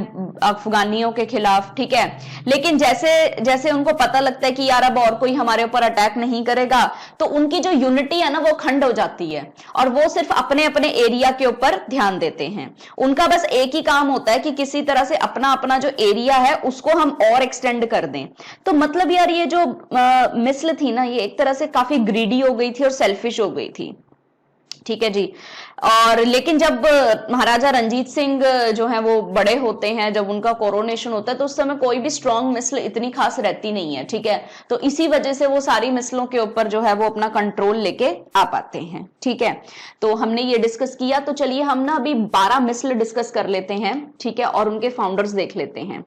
अफगानियों के खिलाफ। ठीक है, लेकिन जैसे जैसे उनको पता लगता है कि यार अब और कोई हमारे ऊपर अटैक नहीं करेगा, तो उनकी जो यूनिटी है ना वो खंड हो जाती है और वो सिर्फ अपने अपने एरिया के ऊपर ध्यान देते हैं। उनका बस एक ही काम होता है कि किसी तरह से अपना अपना जो एरिया है उसको हम और एक्सटेंड कर दें। तो मतलब यार ये जो मिसल थी ना, ये एक तरह से काफी ग्रीडी हो गई थी और सेल्फिश हो गई थी। ठीक है जी, और लेकिन जब महाराजा रंजीत सिंह जो है वो बड़े होते हैं, जब उनका कोरोनेशन होता है, तो उस समय कोई भी स्ट्रॉन्ग मिसल इतनी खास रहती नहीं है। ठीक है, तो इसी वजह से वो सारी मिसलों के ऊपर जो है वो अपना कंट्रोल लेके आ पाते हैं। ठीक है, तो हमने ये डिस्कस किया। तो चलिए हम ना अभी 12 मिसल डिस्कस कर लेते हैं। ठीक है, और उनके फाउंडर्स देख लेते हैं।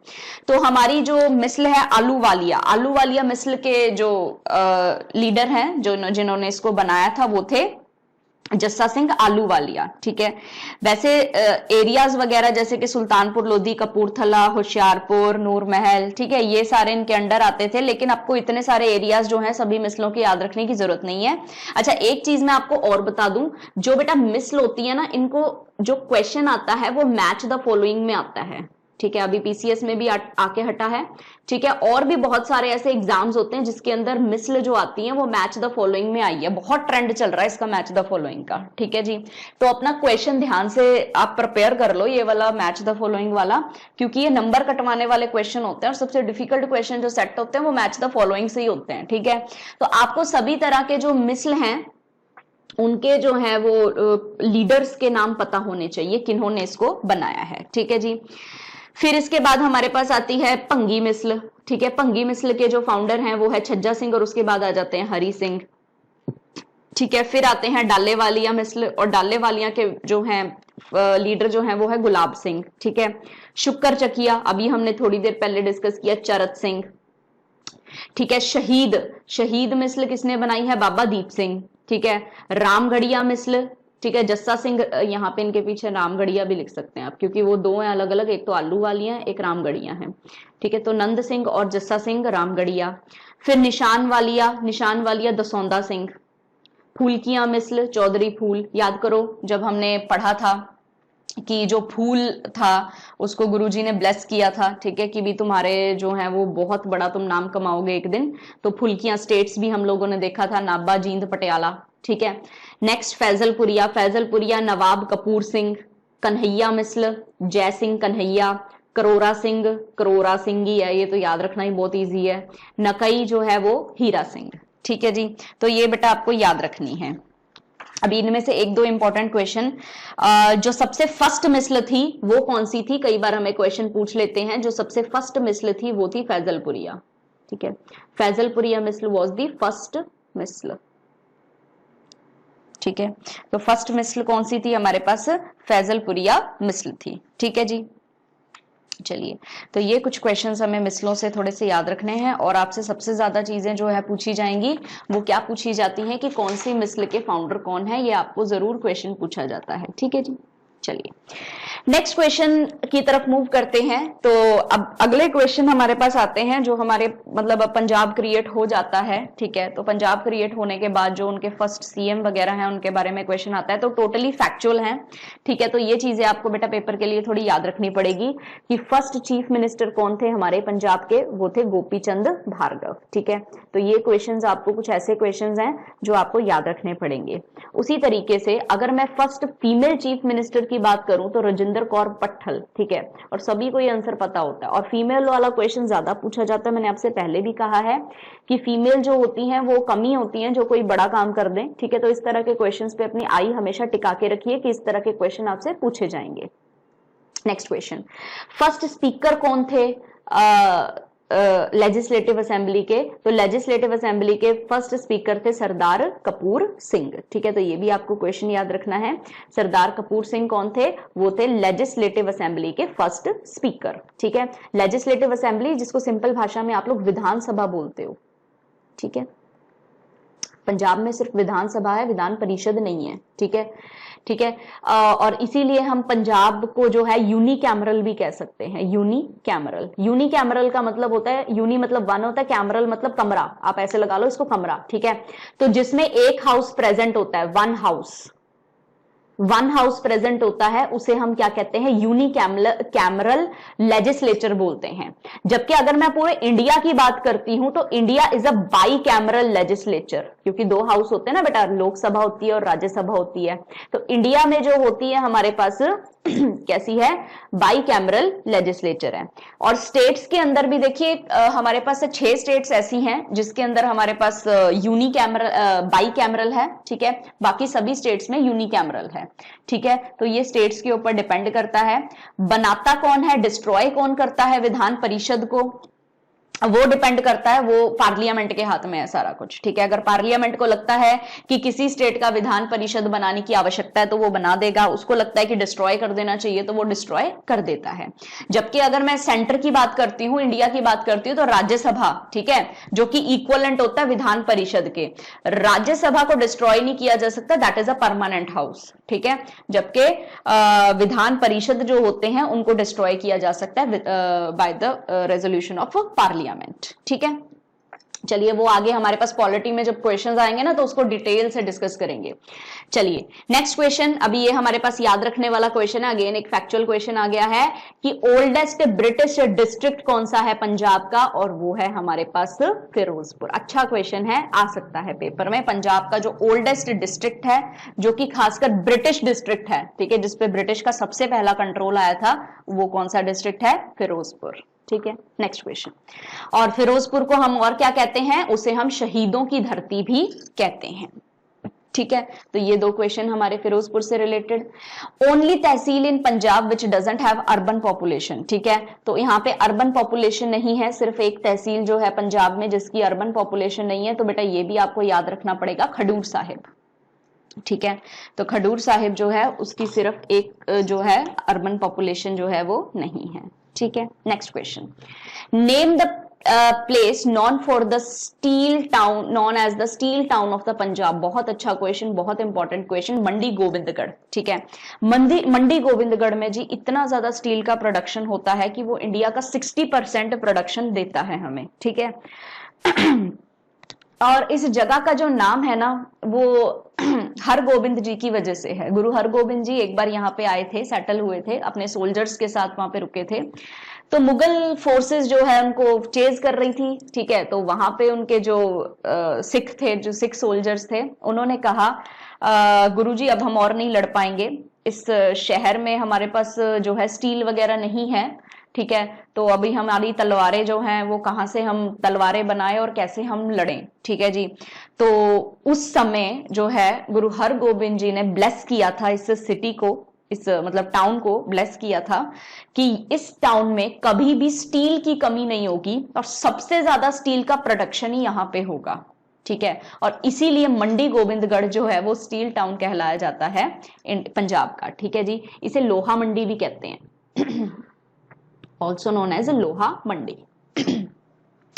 तो हमारी जो मिसल है आलूवालिया मिसल के जो लीडर हैं, जो जिन्होंने इसको बनाया था, वो थे जस्सा सिंह आलूवालिया, ठीक है। वैसे एरियाज वगैरह जैसे कि सुल्तानपुर लोधी, कपूरथला, होशियारपुर, नूरमहल, ठीक है, ये सारे इनके अंडर आते थे, लेकिन आपको इतने सारे एरियाज जो हैं सभी मिसलों की याद रखने की जरूरत नहीं है। अच्छा, एक चीज मैं आपको और बता दूं, जो बेटा मिसल होती है ना, इनको जो क्वेश्चन आता है वो मैच द फॉलोइंग में आता है, ठीक है। अभी पीसीएस में भी आके हटा है, ठीक है। और भी बहुत सारे ऐसे एग्जाम्स होते हैं जिसके अंदर मिसल जो आती है वो मैच द फॉलोइंग में आई है। बहुत ट्रेंड चल रहा है इसका मैच द फॉलोइंग का, ठीक है जी। तो अपना क्वेश्चन ध्यान से आप प्रिपेयर कर लो, ये वाला मैच द फॉलोइंग वाला, क्योंकि ये नंबर कटवाने वाले क्वेश्चन होते हैं और सबसे डिफिकल्ट क्वेश्चन जो सेट होते हैं वो मैच द फॉलोइंग से ही होते हैं, ठीक है। तो आपको सभी तरह के जो मिसल हैं उनके जो है वो लीडर्स के नाम पता होने चाहिए, किन्होंने इसको बनाया है, ठीक है जी। फिर इसके बाद हमारे पास आती है भंगी मिसल, ठीक है। भंगी मिसल के जो फाउंडर हैं वो है छज्जा सिंह और उसके बाद आ जाते हैं हरि सिंह, ठीक है। फिर आते हैं डाले वालिया मिसल और डाले वालिया के जो हैं लीडर जो हैं वो है गुलाब सिंह, ठीक है। शुक्र चकिया अभी हमने थोड़ी देर पहले डिस्कस किया, चरत सिंह, ठीक है। शहीद मिसल किसने बनाई है? बाबा दीप सिंह, ठीक है। रामगढ़िया मिसल, ठीक है, जस्सा सिंह, यहाँ पे इनके पीछे रामगढ़िया भी लिख सकते हैं आप, क्योंकि वो दो हैं अलग अलग, एक तो आलू वालियां है, एक रामगढ़िया है, ठीक है। तो नंद सिंह और जस्सा सिंह रामगढ़िया। फिर निशान वालिया दसौंदा सिंह। फूलकिया मिसल चौधरी फूल, याद करो जब हमने पढ़ा था कि जो फूल था उसको गुरुजी ने ब्लेस किया था, ठीक है, कि भी तुम्हारे जो है वो बहुत बड़ा तुम नाम कमाओगे एक दिन। तो फुल्कियां स्टेट्स भी हम लोगों ने देखा था, नाबा, जींद, पटियाला, ठीक है। नेक्स्ट फैजलपुरिया नवाब कपूर सिंह। कन्हैया मिसल जय सिंह कन्हैया। करोरा सिंह ही है, ये तो याद रखना ही बहुत ईजी है। नकई जो है वो हीरा सिंह, ठीक है जी। तो ये बेटा आपको याद रखनी है। अभी इनमें से एक दो इंपॉर्टेंट क्वेश्चन, जो सबसे फर्स्ट मिसल थी वो कौन सी थी, कई बार हमें क्वेश्चन पूछ लेते हैं। जो सबसे फर्स्ट मिसल थी वो थी फैजलपुरिया, ठीक है। फैजलपुरिया मिसल वाज द फर्स्ट मिसल, ठीक है। तो फर्स्ट मिसल कौन सी थी हमारे पास? फैजलपुरिया मिसल थी, ठीक है जी। चलिए, तो ये कुछ क्वेश्चंस हमें मिसलों से थोड़े से याद रखने हैं और आपसे सबसे ज्यादा चीजें जो है पूछी जाएंगी वो क्या पूछी जाती हैं कि कौन सी मिसल के फाउंडर कौन है, ये आपको जरूर क्वेश्चन पूछा जाता है, ठीक है जी। चलिए नेक्स्ट क्वेश्चन की तरफ मूव करते हैं। तो अब अगले क्वेश्चन हमारे पास आते हैं जो हमारे मतलब पंजाब क्रिएट हो जाता है, ठीक है। तो पंजाब क्रिएट होने के बाद जो उनके फर्स्ट सीएम वगैरह हैं उनके बारे में क्वेश्चन आता है, तो टोटली फैक्चुअल है, ठीक है। तो ये चीजें आपको बेटा पेपर के लिए थोड़ी याद रखनी पड़ेगी कि फर्स्ट चीफ मिनिस्टर कौन थे हमारे पंजाब के, वो थे गोपी चंद भार्गव, ठीक है। तो ये क्वेश्चन आपको कुछ ऐसे क्वेश्चन हैं जो आपको याद रखने पड़ेंगे। उसी तरीके से अगर मैं फर्स्ट फीमेल चीफ मिनिस्टर की बात करूं तो राजेंद्र कौर पट्टल, ठीक है। और सभी को ये आंसर पता होता है और फीमेल वाला क्वेश्चन ज्यादा पूछा जाता है। मैंने आपसे पहले भी कहा है कि फीमेल जो होती हैं वो कमी होती हैं जो कोई बड़ा काम कर दें, ठीक है। तो इस तरह के क्वेश्चंस पे अपनी आई हमेशा टिका के रखिए कि इस तरह के क्वेश्चन आपसे पूछे जाएंगे। नेक्स्ट क्वेश्चन, फर्स्ट स्पीकर कौन थे लेजिस्लेटिव असेंबली के? तो लेजिस्लेटिव असेंबली के फर्स्ट स्पीकर थे सरदार कपूर सिंह, ठीक है। तो ये भी आपको क्वेश्चन याद रखना है। सरदार कपूर सिंह कौन थे? वो थे लेजिस्लेटिव असेंबली के फर्स्ट स्पीकर, ठीक है। लेजिस्लेटिव असेंबली जिसको सिंपल भाषा में आप लोग विधानसभा बोलते हो, ठीक है। पंजाब में सिर्फ विधानसभा है, विधान परिषद नहीं है, ठीक है, ठीक है। और इसीलिए हम पंजाब को जो है यूनिकैमरल भी कह सकते हैं, यूनिकैमरल का मतलब होता है, यूनि मतलब वन होता है, कैमरल मतलब कमरा, आप ऐसे लगा लो इसको कमरा, ठीक है। तो जिसमें एक हाउस प्रेजेंट होता है, वन हाउस प्रेजेंट होता है, उसे हम क्या कहते हैं? यूनिकैमरल लेजिस्लेचर बोलते हैं। जबकि अगर मैं पूरे इंडिया की बात करती हूं तो India is a by cameral legislature, क्योंकि दो हाउस होते हैं ना बेटा, लोकसभा होती है और राज्यसभा होती है। तो इंडिया में जो होती है हमारे पास कैसी है? बाई कैमरल लेजिस्लेचर है। और स्टेट्स के अंदर भी देखिए हमारे पास 6 स्टेट्स ऐसी हैं जिसके अंदर हमारे पास बाई कैमरल है, ठीक है। बाकी सभी स्टेट्स में यूनिकैमरल है, ठीक है। तो ये स्टेट्स के ऊपर डिपेंड करता है। बनाता कौन है, डिस्ट्रॉय कौन करता है विधान परिषद को? वो डिपेंड करता है, वो पार्लियामेंट के हाथ में है सारा कुछ, ठीक है। अगर पार्लियामेंट को लगता है कि किसी स्टेट का विधान परिषद बनाने की आवश्यकता है तो वो बना देगा, उसको लगता है कि डिस्ट्रॉय कर देना चाहिए तो वो डिस्ट्रॉय कर देता है। जबकि अगर मैं सेंटर की बात करती हूं, इंडिया की बात करती हूं, तो राज्यसभा, ठीक है, जो कि इक्वलेंट होता है विधान परिषद के, राज्यसभा को डिस्ट्रॉय नहीं किया जा सकता, that is a permanent house, ठीक है। जबकि विधान परिषद जो होते हैं उनको डिस्ट्रॉय किया जा सकता है by the resolution of parliament, ठीक है। चलिए वो आगे हमारे पास पॉलिटी में जब क्वेश्चंस आएंगे ना तो उसको डिटेल से डिस्कस करेंगे। चलिए नेक्स्ट क्वेश्चन, अभी ये हमारे पास याद रखने वाला क्वेश्चन है, अगेन एक फैक्चुअल क्वेश्चन आ गया है कि ओल्डेस्ट ब्रिटिश डिस्ट्रिक्ट कौन सा है पंजाब का, और वो है हमारे पास फिरोजपुर। अच्छा क्वेश्चन है, आ सकता है पेपर में। पंजाब का जो ओल्डेस्ट डिस्ट्रिक्ट है, जो कि खासकर ब्रिटिश डिस्ट्रिक्ट है, ठीक है, जिसपे ब्रिटिश का सबसे पहला कंट्रोल आया था, वो कौन सा डिस्ट्रिक्ट है? फिरोजपुर, ठीक है। नेक्स्ट क्वेश्चन, और फिरोजपुर को हम और क्या कहते हैं? उसे हम शहीदों की धरती भी कहते हैं, ठीक है। तो ये दो क्वेश्चन हमारे फिरोजपुर से related. Only tehsil in Punjab which doesn't have urban population, ठीक है, तो यहाँ पे अर्बन पॉपुलेशन नहीं है, सिर्फ एक तहसील जो है पंजाब में जिसकी अर्बन पॉपुलेशन नहीं है, तो बेटा ये भी आपको याद रखना पड़ेगा, खडूर साहिब, ठीक है। तो खडूर साहिब जो है उसकी सिर्फ एक जो है अर्बन पॉपुलेशन जो है वो नहीं है, ठीक है। Next question, name the place known for the steel town known as the steel town of the Punjab. बहुत अच्छा क्वेश्चन, बहुत इंपॉर्टेंट क्वेश्चन। मंडी गोविंदगढ़, ठीक है। मंडी गोविंदगढ़ में जी इतना ज्यादा स्टील का प्रोडक्शन होता है कि वो इंडिया का 60% प्रोडक्शन देता है हमें, ठीक है। और इस जगह का जो नाम है ना वो हरगोबिंद जी की वजह से है। गुरु हरगोबिंद जी एक बार यहाँ पे आए थे, सेटल हुए थे, अपने सोल्जर्स के साथ वहां पे रुके थे, तो मुगल फोर्सेस जो है उनको चेज कर रही थी, ठीक है। तो वहां पे उनके जो सिख थे, जो सिख सोल्जर्स थे, उन्होंने कहा गुरुजी अब हम और नहीं लड़ पाएंगे, इस शहर में हमारे पास जो है स्टील वगैरह नहीं है, ठीक है, तो अभी हमारी तलवारें जो हैं वो कहाँ से हम तलवारें बनाए और कैसे हम लड़ें, ठीक है जी। तो उस समय जो है गुरु हरगोबिंद जी ने ब्लेस किया था इस सिटी को, इस मतलब टाउन को ब्लेस किया था कि इस टाउन में कभी भी स्टील की कमी नहीं होगी और सबसे ज्यादा स्टील का प्रोडक्शन ही यहाँ पे होगा, ठीक है। और इसीलिए मंडी गोविंदगढ़ जो है वो स्टील टाउन कहलाया जाता है पंजाब का, ठीक है जी। इसे लोहा मंडी भी कहते हैं, ऑल्सो नोन एज लोहा मंडी,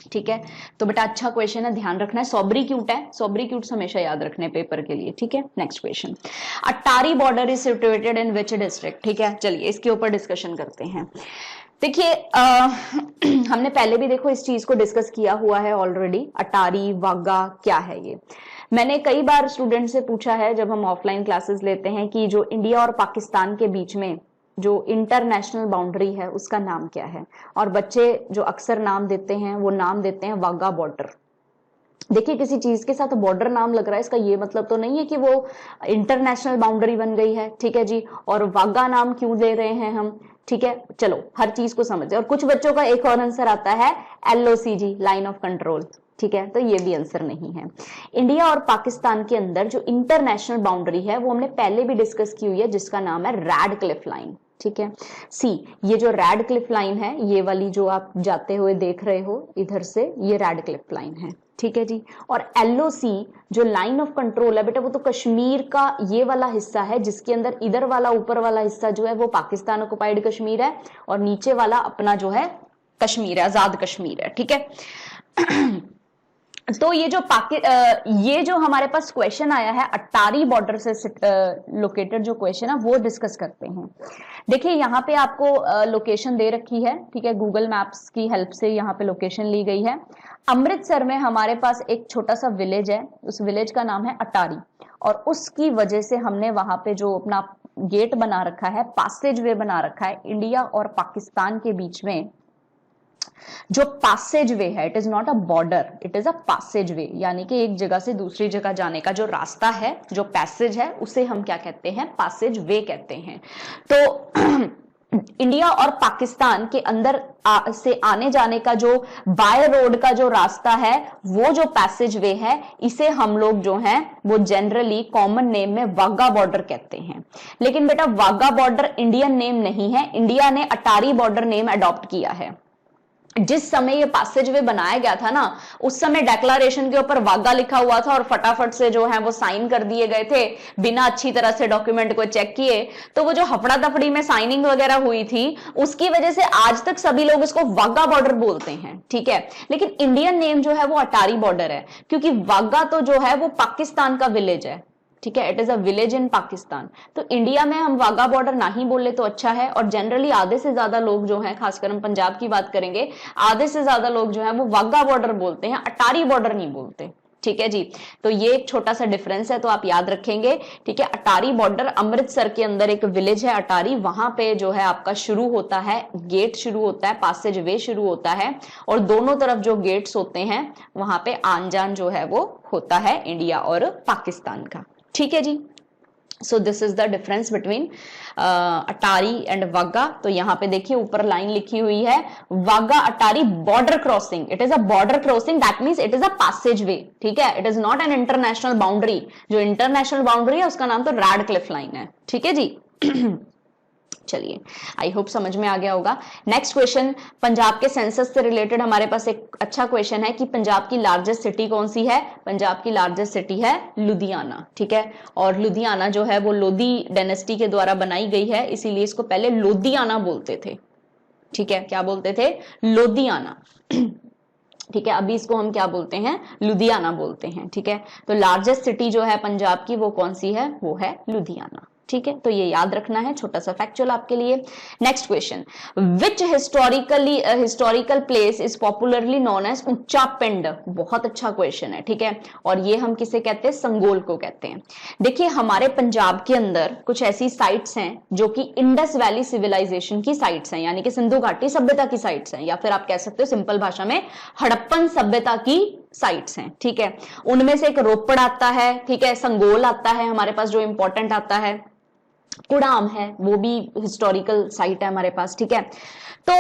ठीक है। तो बेटा अच्छा क्वेश्चन है, ध्यान रखना है। सॉब्रीक्यूट है, सॉब्रीक्यूट्स हमेशा याद रखने पेपर के लिए, ठीक है। Next question, Attari border is situated in which district, ठीक है। चलिए इसके ऊपर डिस्कशन करते हैं। देखिए हमने पहले भी देखो इस चीज को डिस्कस किया हुआ है ऑलरेडी, अटारी वाघा क्या है ये। मैंने कई बार स्टूडेंट से पूछा है जब हम ऑफलाइन क्लासेस लेते हैं कि जो इंडिया और पाकिस्तान के बीच में जो इंटरनेशनल बाउंड्री है उसका नाम क्या है, और बच्चे जो अक्सर नाम देते हैं वो नाम देते हैं वाघा बॉर्डर। देखिए किसी चीज के साथ बॉर्डर नाम लग रहा है, इसका ये मतलब तो नहीं है कि वो इंटरनेशनल बाउंड्री बन गई है, ठीक है जी। और वाघा नाम क्यों दे रहे हैं हम, ठीक है, चलो हर चीज को समझे। और कुछ बच्चों का एक और आंसर आता है LOCG, लाइन ऑफ कंट्रोल, ठीक है, तो ये भी आंसर नहीं है। इंडिया और पाकिस्तान के अंदर जो इंटरनेशनल बाउंड्री है वो हमने पहले भी डिस्कस की हुई है, जिसका नाम है रैडक्लिफ लाइन, ठीक है। सी ये जो रैडक्लिफ लाइन है, ये वाली जो आप जाते हुए देख रहे हो इधर से, ये रैडक्लिफ लाइन है, ठीक है जी। और LOC जो लाइन ऑफ कंट्रोल है बेटा, वो तो कश्मीर का ये वाला हिस्सा है, जिसके अंदर इधर वाला ऊपर वाला हिस्सा जो है वो पाकिस्तान ऑक्युपाइड कश्मीर है और नीचे वाला अपना जो है कश्मीर है, आजाद कश्मीर है, ठीक है। तो ये जो हमारे पास क्वेश्चन आया है अटारी बॉर्डर से लोकेटेड जो क्वेश्चन है वो डिस्कस करते हैं। देखिए यहाँ पे आपको लोकेशन दे रखी है, ठीक है, गूगल मैप्स की हेल्प से यहाँ पे लोकेशन ली गई है। अमृतसर में हमारे पास एक छोटा सा विलेज है, उस विलेज का नाम है अटारी, और उसकी वजह से हमने वहां पे जो अपना गेट बना रखा है, पासेज वे बना रखा है इंडिया और पाकिस्तान के बीच में। जो पासेज वे है, it is not a border, it is a passage way, यानी कि एक जगह से दूसरी जगह जाने का जो रास्ता है, जो पैसेज है, उसे हम क्या कहते हैं? पासेज वे कहते हैं। तो इंडिया और पाकिस्तान के अंदर से आने जाने का जो बाय रोड का जो रास्ता है, वो जो पैसेज वे है, इसे हम लोग जो हैं वो जनरली कॉमन नेम में वाघा बॉर्डर कहते हैं। लेकिन बेटा वाघा बॉर्डर इंडियन नेम नहीं है, इंडिया ने अटारी बॉर्डर नेम अडॉप्ट किया है, जिस समय ये पैसेजवे बनाया गया था ना, उस समय डेक्लेरेशन के ऊपर वाघा लिखा हुआ था और फटाफट से जो है वो साइन कर दिए गए थे बिना अच्छी तरह से डॉक्यूमेंट को चेक किए। तो वो जो हफड़ा दफड़ी में साइनिंग वगैरह हुई थी, उसकी वजह से आज तक सभी लोग इसको वाघा बॉर्डर बोलते हैं, ठीक है। लेकिन इंडियन नेम जो है वो अटारी बॉर्डर है, क्योंकि वाघा तो जो है वो पाकिस्तान का विलेज है, ठीक है। It is a village in Pakistan. तो इंडिया में हम वाघा बॉर्डर ना ही बोले तो अच्छा है। और जनरली आधे से ज्यादा लोग जो हैं, खासकर हम पंजाब की बात करेंगे, आधे से ज्यादा लोग जो हैं वो वाघा बॉर्डर बोलते हैं, अटारी बॉर्डर नहीं बोलते, ठीक है जी। तो ये एक छोटा सा डिफरेंस है, तो आप याद रखेंगे, ठीक है। अटारी बॉर्डर अमृतसर के अंदर एक विलेज है अटारी, वहां पे जो है आपका शुरू होता है, गेट शुरू होता है, पासेज वे शुरू होता है, और दोनों तरफ जो गेट्स होते हैं वहां पे आन जान जो है वो होता है इंडिया और पाकिस्तान का, ठीक है जी। So this is the difference between Attari and Wagah. तो यहां पे देखिए ऊपर लाइन लिखी हुई है, Wagah Attari border crossing. It is a border crossing, that means it is a passage way, ठीक है। It is not an international boundary. जो इंटरनेशनल बाउंड्री है उसका नाम तो रैडक्लिफ लाइन है, ठीक है जी। चलिए, आई होप समझ में आ गया होगा। नेक्स्ट क्वेश्चन, पंजाब के सेंसस से रिलेटेड हमारे पास एक अच्छा क्वेश्चन है कि पंजाब की लार्जेस्ट सिटी कौन सी है। पंजाब की लार्जेस्ट सिटी है लुधियाना, ठीक है। और लुधियाना जो है वो लोधी डायनेस्टी के द्वारा बनाई गई है, इसीलिए इसको पहले लोधियाना बोलते थे, ठीक है। क्या बोलते थे? लोधियाना, ठीक है। अभी इसको हम क्या बोलते हैं? लुधियाना बोलते हैं, ठीक है। तो लार्जेस्ट सिटी जो है पंजाब की वो कौन सी है? वो है लुधियाना, ठीक है। तो ये याद रखना है, छोटा सा फैक्चुअल आपके लिए। Next question, which historical place is popularly known as Uccha Pind. बहुत अच्छा क्वेश्चन है, ठीक है। और ये हम किसे कहते हैं? संगोल को कहते हैं। देखिए, हमारे पंजाब के अंदर कुछ ऐसी साइट्स हैं जो कि इंडस वैली सिविलाइजेशन की साइट्स हैं, यानी कि सिंधु घाटी सभ्यता की साइट्स हैं, या फिर आप कह सकते हो सिंपल भाषा में हड़प्पन सभ्यता की साइट्स हैं, ठीक है। उनमें से एक रोपड़ आता है, ठीक है, संगोल आता है हमारे पास जो इंपॉर्टेंट आता है, कुड़ाम है, वो भी हिस्टोरिकल साइट है हमारे पास, ठीक है। तो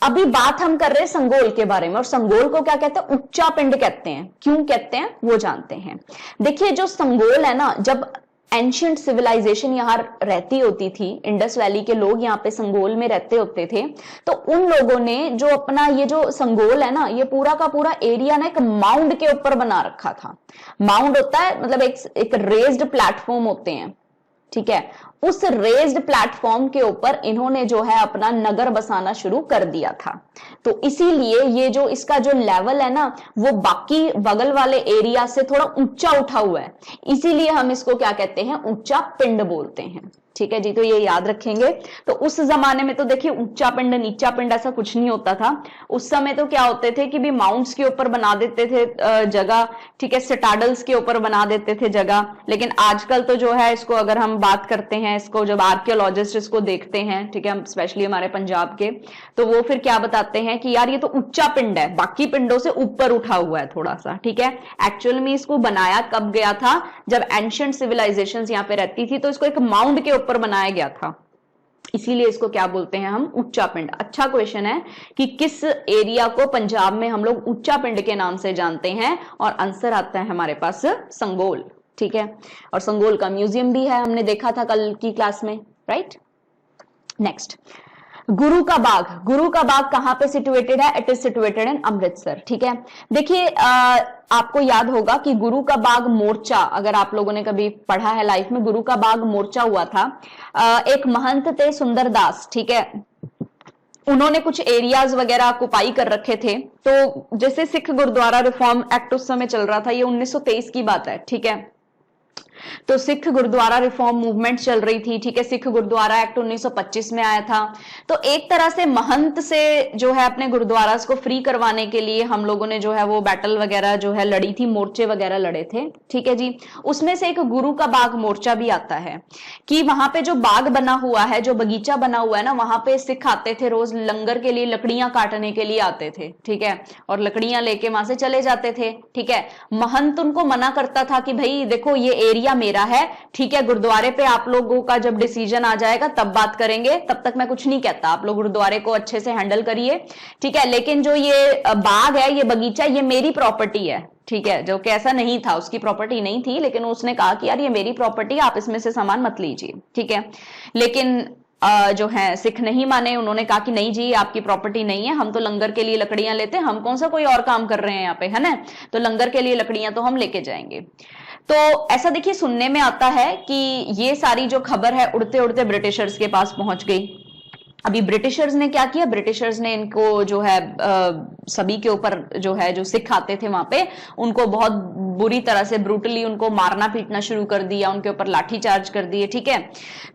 अभी बात हम कर रहे हैं संगोल के बारे में, और संगोल को क्या कहते हैं? उच्चा पिंड कहते हैं। क्यों कहते हैं वो जानते हैं। देखिए, जो संगोल है ना, जब एंशियंट सिविलाइजेशन यहां रहती होती थी, इंडस वैली के लोग यहाँ पे संगोल में रहते होते थे, तो उन लोगों ने जो अपना ये जो संगोल है ना, ये पूरा का पूरा एरिया ना एक माउंड के ऊपर बना रखा था। माउंड होता है मतलब एक रेज्ड प्लेटफॉर्म होते हैं, ठीक है। उस रेज्ड प्लेटफॉर्म के ऊपर इन्होंने जो है अपना नगर बसाना शुरू कर दिया था। तो इसीलिए ये जो इसका जो लेवल है ना, वो बाकी बगल वाले एरिया से थोड़ा ऊंचा उठा हुआ है, इसीलिए हम इसको क्या कहते हैं? ऊंचा पिंड बोलते हैं, ठीक है जी। तो ये याद रखेंगे। तो उस जमाने में तो देखिए ऊंचा पिंड नीचा पिंड ऐसा कुछ नहीं होता था। उस समय तो क्या होते थे कि भी माउंट्स के ऊपर बना देते थे जगह, ठीक है, सिटाडल्स के ऊपर बना देते थे जगह। लेकिन आजकल तो जो है इसको अगर हम बात करते हैं, इसको जब आर्कियोलॉजिस्ट इसको देखते हैं, ठीक है, हम स्पेशली हमारे पंजाब के, तो वो फिर क्या बताते हैं कि यार ये तो ऊंचा पिंड है, बाकी पिंडों से ऊपर उठा हुआ है थोड़ा सा, ठीक है। एक्चुअल में इसको बनाया कब गया था? जब एंशिएंट सिविलाइजेशंस यहाँ पे रहती थी, तो इसको एक माउंड के ऊपर बनाया गया था, इसीलिए इसको क्या बोलते हैं हम? ऊंचा पिंड। अच्छा क्वेश्चन है कि किस एरिया को पंजाब में हम लोग ऊंचा पिंड के नाम से जानते हैं, और आंसर आता है हमारे पास संगोल, ठीक है। और संगोल का म्यूजियम भी है, हमने देखा था कल की क्लास में, राइट। नेक्स्ट, गुरु का बाग। गुरु का बाग कहां पे सिचुएटेड है? It is situated in Amritsar, ठीक है। देखिए, आपको याद होगा कि गुरु का बाग मोर्चा, अगर आप लोगों ने कभी पढ़ा है लाइफ में, गुरु का बाग मोर्चा हुआ था। एक महंत थे सुंदरदास, ठीक है, उन्होंने कुछ एरियाज वगैरह ऑक्युपाई कर रखे थे। तो जैसे सिख गुरुद्वारा रिफॉर्म एक्ट उस समय चल रहा था, ये 1923 की बात है, ठीक है। तो सिख गुरुद्वारा रिफॉर्म मूवमेंट चल रही थी, ठीक है। सिख गुरुद्वारा एक्ट 1925 में आया था। तो एक तरह से महंत से जो है अपने गुरुद्वारा को फ्री करवाने के लिए हम लोगों ने जो है वो बैटल वगैरह जो है लड़ी थी, मोर्चे वगैरह लड़े थे, ठीक है जी। उसमें से एक गुरु का बाग मोर्चा भी आता है कि वहां पे जो बाग बना हुआ है, जो बगीचा बना हुआ है ना, वहां पे सिख आते थे रोज लंगर के लिए, लकड़ियां काटने के लिए आते थे, ठीक है, और लकड़ियां लेके वहां से चले जाते थे, ठीक है। महंत उनको मना करता था कि भाई देखो ये एरिया मेरा है, ठीक है, गुरुद्वारे पे आप लोगों का जब डिसीजन आ जाएगा तब बात करेंगे, तब तक मैं कुछ नहीं कहता, आप लोग गुरुद्वारे को अच्छे से हैंडल करिए, ठीक है। लेकिन जो ये बाग है, ये बगीचा, ये मेरी प्रॉपर्टी है, ठीक है। जो कि ऐसा नहीं था, उसकी प्रॉपर्टी नहीं थी, लेकिन उसने कहा कि यार ये मेरी प्रॉपर्टी, आप इसमें से सामान मत लीजिए, ठीक है। लेकिन जो है सिख नहीं माने, उन्होंने कहा कि नहीं जी आपकी प्रॉपर्टी नहीं है, हम तो लंगर के लिए लकड़ियां लेते हैं, हम कौन सा कोई और काम कर रहे हैं यहाँ पे, है ना, तो लंगर के लिए लकड़ियां तो हम लेके जाएंगे। तो ऐसा देखिए सुनने में आता है कि ये सारी जो खबर है उड़ते उड़ते ब्रिटिशर्स के पास पहुंच गई। अभी ब्रिटिशर्स ने क्या किया, ब्रिटिशर्स ने इनको जो है सभी के ऊपर जो है जो सिख आते थे वहां पे उनको बहुत बुरी तरह से ब्रूटली उनको मारना पीटना शुरू कर दिया, उनके ऊपर लाठी चार्ज कर दिए, ठीक है।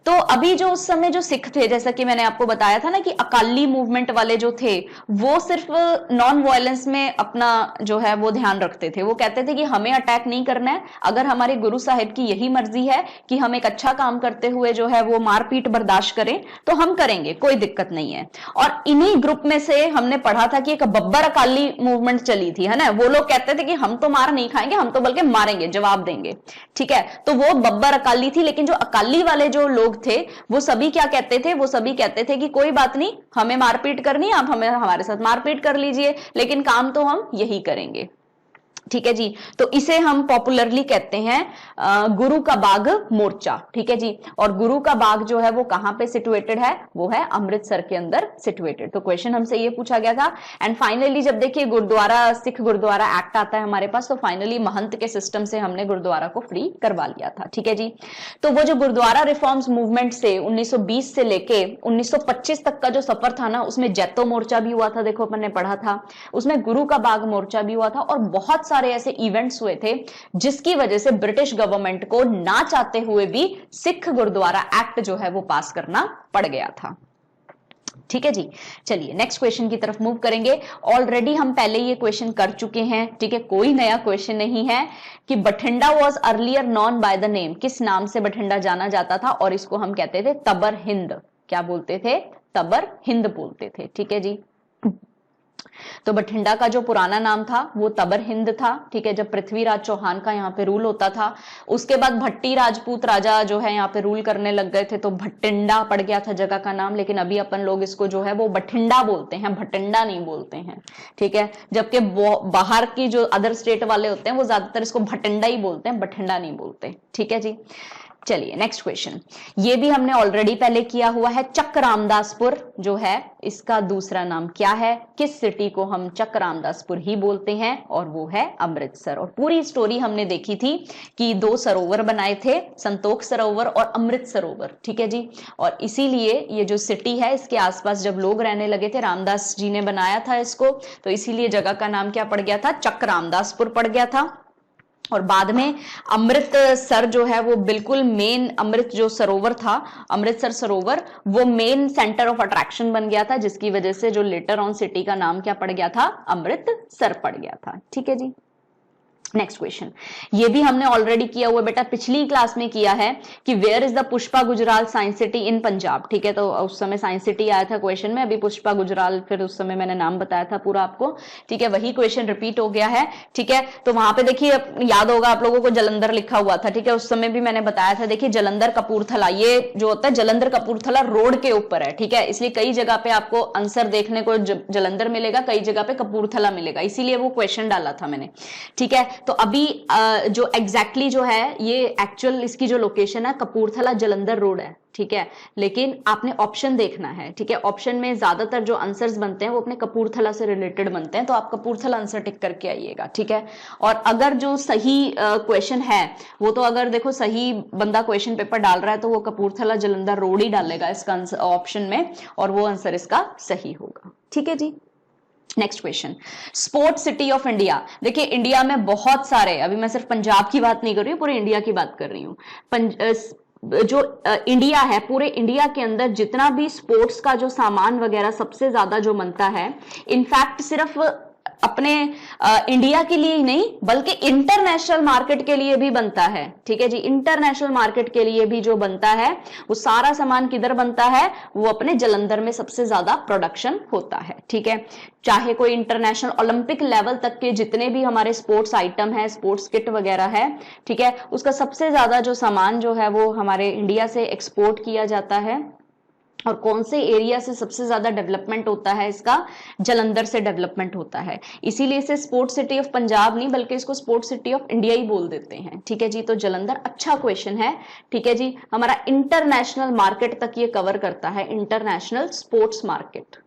तो अभी जो उस समय जो सिख थे, जैसा कि मैंने आपको बताया था ना कि अकाली मूवमेंट वाले जो थे वो सिर्फ नॉन वायलेंस में अपना जो है वो ध्यान रखते थे। वो कहते थे कि हमें अटैक नहीं करना है, अगर हमारे गुरु साहिब की यही मर्जी है कि हम एक अच्छा काम करते हुए जो है वो मारपीट बर्दाश्त करें तो हम करेंगे, कोई दिक्कत नहीं है। और इन्हीं ग्रुप में से हमने पढ़ा था कि एक बब्बर अकाली मूवमेंट चली थी, है ना, वो लोग कहते थे कि हम तो मार नहीं खाएंगे, हम तो बल्कि मारेंगे, जवाब देंगे, ठीक है। तो वो बब्बर अकाली थी। लेकिन जो अकाली वाले जो लोग थे वो सभी क्या कहते थे, वो सभी कहते थे कि कोई बात नहीं, हमें मारपीट करनी है, आप हमें हमारे साथ मारपीट कर लीजिए, लेकिन काम तो हम यही करेंगे, ठीक है जी। तो इसे हम पॉपुलरली कहते हैं गुरु का बाग मोर्चा, ठीक है जी। और गुरु का बाग जो है वो कहां पे सिचुएटेड है, वो है अमृतसर के अंदर सिचुएटेड। तो क्वेश्चन हमसे ये पूछा गया था। एंड फाइनली जब देखिए गुरुद्वारा, सिख गुरुद्वारा एक्ट आता है हमारे पास, तो फाइनली महंत के सिस्टम से हमने गुरुद्वारा को फ्री करवा लिया था, ठीक है जी। तो वो जो गुरुद्वारा रिफॉर्म्स मूवमेंट से 1920 से लेके 1925 तक का जो सफर था ना, उसमें जैतो मोर्चा भी हुआ था, देखो अपन ने पढ़ा था, उसमें गुरु का बाग मोर्चा भी हुआ था, और बहुत सारे ऐसे इवेंट्स हुए थे जिसकी वजह से ब्रिटिश गवर्नमेंट को ना चाहते हुए भी सिख गुरुद्वारा एक्ट जो है वो पास करना पड़ गया था, ठीक है जी। चलिए नेक्स्ट क्वेश्चन की तरफ मूव करेंगे। ऑलरेडी हम पहले ये क्वेश्चन कर चुके हैं, ठीक है, कोई नया क्वेश्चन नहीं है। कि Bathinda was earlier known by the name, किस नाम से बठिंडा जाना जाता था, और इसको हम कहते थे तबर हिंद। क्या बोलते थे, तबर हिंद बोलते थे, ठीक है जी। तो बठिंडा का जो पुराना नाम था वो तबर हिंद था, ठीक है, जब पृथ्वीराज चौहान का यहाँ पे रूल होता था। उसके बाद भट्टी राजपूत राजा जो है यहाँ पे रूल करने लग गए थे, तो भटिंडा पड़ गया था जगह का नाम। लेकिन अभी अपन लोग इसको जो है वो बठिंडा बोलते हैं, भटिंडा नहीं बोलते हैं, ठीक है। जबकि बाहर की जो अदर स्टेट वाले होते हैं वो ज्यादातर इसको भटिंडा ही बोलते हैं, बठिंडा नहीं बोलते, ठीक है जी। चलिए नेक्स्ट क्वेश्चन, ये भी हमने ऑलरेडी पहले किया हुआ है। चक रामदासपुर जो है इसका दूसरा नाम क्या है, किस सिटी को हम चक रामदासपुर ही बोलते हैं, और वो है अमृतसर। और पूरी स्टोरी हमने देखी थी कि दो सरोवर बनाए थे, संतोख सरोवर और अमृत सरोवर, ठीक है जी। और इसीलिए ये जो सिटी है इसके आसपास जब लोग रहने लगे थे, रामदास जी ने बनाया था इसको, तो इसीलिए जगह का नाम क्या पड़ गया था, चक रामदासपुर पड़ गया था। और बाद में अमृतसर जो है वो बिल्कुल मेन, अमृत जो सरोवर था, अमृतसर सरोवर, वो मेन सेंटर ऑफ अट्रैक्शन बन गया था, जिसकी वजह से जो लेटर ऑन सिटी का नाम क्या पड़ गया था, अमृतसर पड़ गया था, ठीक है जी। नेक्स्ट क्वेश्चन, ये भी हमने ऑलरेडी किया हुआ बेटा, पिछली क्लास में किया है कि where is the Pushpa Gujral science city in Punjab, ठीक है। तो उस समय साइंस सिटी आया था क्वेश्चन में, अभी पुष्पा गुजराल फिर उस समय मैंने नाम बताया था पूरा आपको, ठीक है। वही क्वेश्चन रिपीट हो गया है, ठीक है। तो वहां पे देखिए याद होगा आप लोगों को जलंधर लिखा हुआ था, ठीक है, उस समय भी मैंने बताया था। देखिए जलंधर कपूरथला, ये जो होता है जलंधर कपूरथला रोड के ऊपर है, ठीक है, इसलिए कई जगह पे आपको आंसर देखने को जलंधर मिलेगा, कई जगह पे कपूरथला मिलेगा, इसीलिए वो क्वेश्चन डाला था मैंने, ठीक है। तो अभी जो एग्जैक्टली जो है ये एक्चुअल इसकी जो लोकेशन है कपूरथला जलंधर रोड है, ठीक है। लेकिन आपने ऑप्शन देखना है, ठीक है, ऑप्शन में ज्यादातर जो आंसर्स बनते हैं वो अपने कपूरथला से रिलेटेड बनते हैं, तो आप कपूरथला आंसर टिक करके आइएगा, ठीक है। और अगर जो सही क्वेश्चन है वो तो अगर देखो सही बंदा क्वेश्चन पेपर डाल रहा है तो वो कपूरथला जलंधर रोड ही डालेगा इसका ऑप्शन में, और वो आंसर इसका सही होगा, ठीक है जी। Next question, sports city of India. देखिए इंडिया में बहुत सारे, अभी मैं सिर्फ पंजाब की बात नहीं कर रही हूँ, पूरे इंडिया की बात कर रही हूँ। जो इंडिया है, पूरे इंडिया के अंदर जितना भी स्पोर्ट्स का जो सामान वगैरह सबसे ज्यादा जो बनता है, इनफैक्ट सिर्फ अपने इंडिया के लिए ही नहीं बल्कि इंटरनेशनल मार्केट के लिए भी बनता है, ठीक है जी। इंटरनेशनल मार्केट के लिए भी जो बनता है वो सारा सामान किधर बनता है, वो अपने जलंधर में सबसे ज्यादा प्रोडक्शन होता है, ठीक है। चाहे कोई इंटरनेशनल ओलंपिक लेवल तक के जितने भी हमारे स्पोर्ट्स आइटम है, स्पोर्ट्स किट वगैरह है, ठीक है, उसका सबसे ज्यादा जो सामान जो है वो हमारे इंडिया से एक्सपोर्ट किया जाता है और कौन से एरिया से सबसे ज्यादा डेवलपमेंट होता है इसका, जालंधर से डेवलपमेंट होता है, इसीलिए इसे स्पोर्ट्स सिटी ऑफ पंजाब नहीं बल्कि इसको स्पोर्ट्स सिटी ऑफ इंडिया ही बोल देते हैं, ठीक है जी। तो जालंधर अच्छा क्वेश्चन है, ठीक है जी। हमारा इंटरनेशनल मार्केट तक ये कवर करता है, इंटरनेशनल स्पोर्ट्स मार्केट।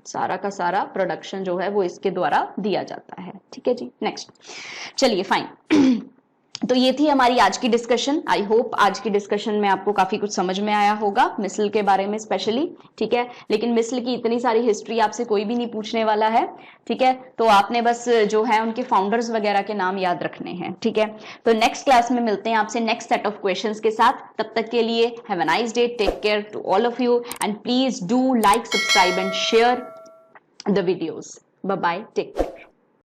सारा का सारा प्रोडक्शन जो है वो इसके द्वारा दिया जाता है, ठीक है जी। नेक्स्ट, चलिए फाइन। तो ये थी हमारी आज की डिस्कशन। आई होप आज की डिस्कशन में आपको काफी कुछ समझ में आया होगा, मिसल के बारे में स्पेशली, ठीक है। लेकिन मिसल की इतनी सारी हिस्ट्री आपसे कोई भी नहीं पूछने वाला है, ठीक है। तो आपने बस जो है उनके फाउंडर्स वगैरह के नाम याद रखने हैं, ठीक है। तो नेक्स्ट क्लास में मिलते हैं आपसे नेक्स्ट सेट ऑफ क्वेश्चंस के साथ। तब तक के लिए have a nice day, take care to all of you and please do like, subscribe and share the videos. Bye bye, take care.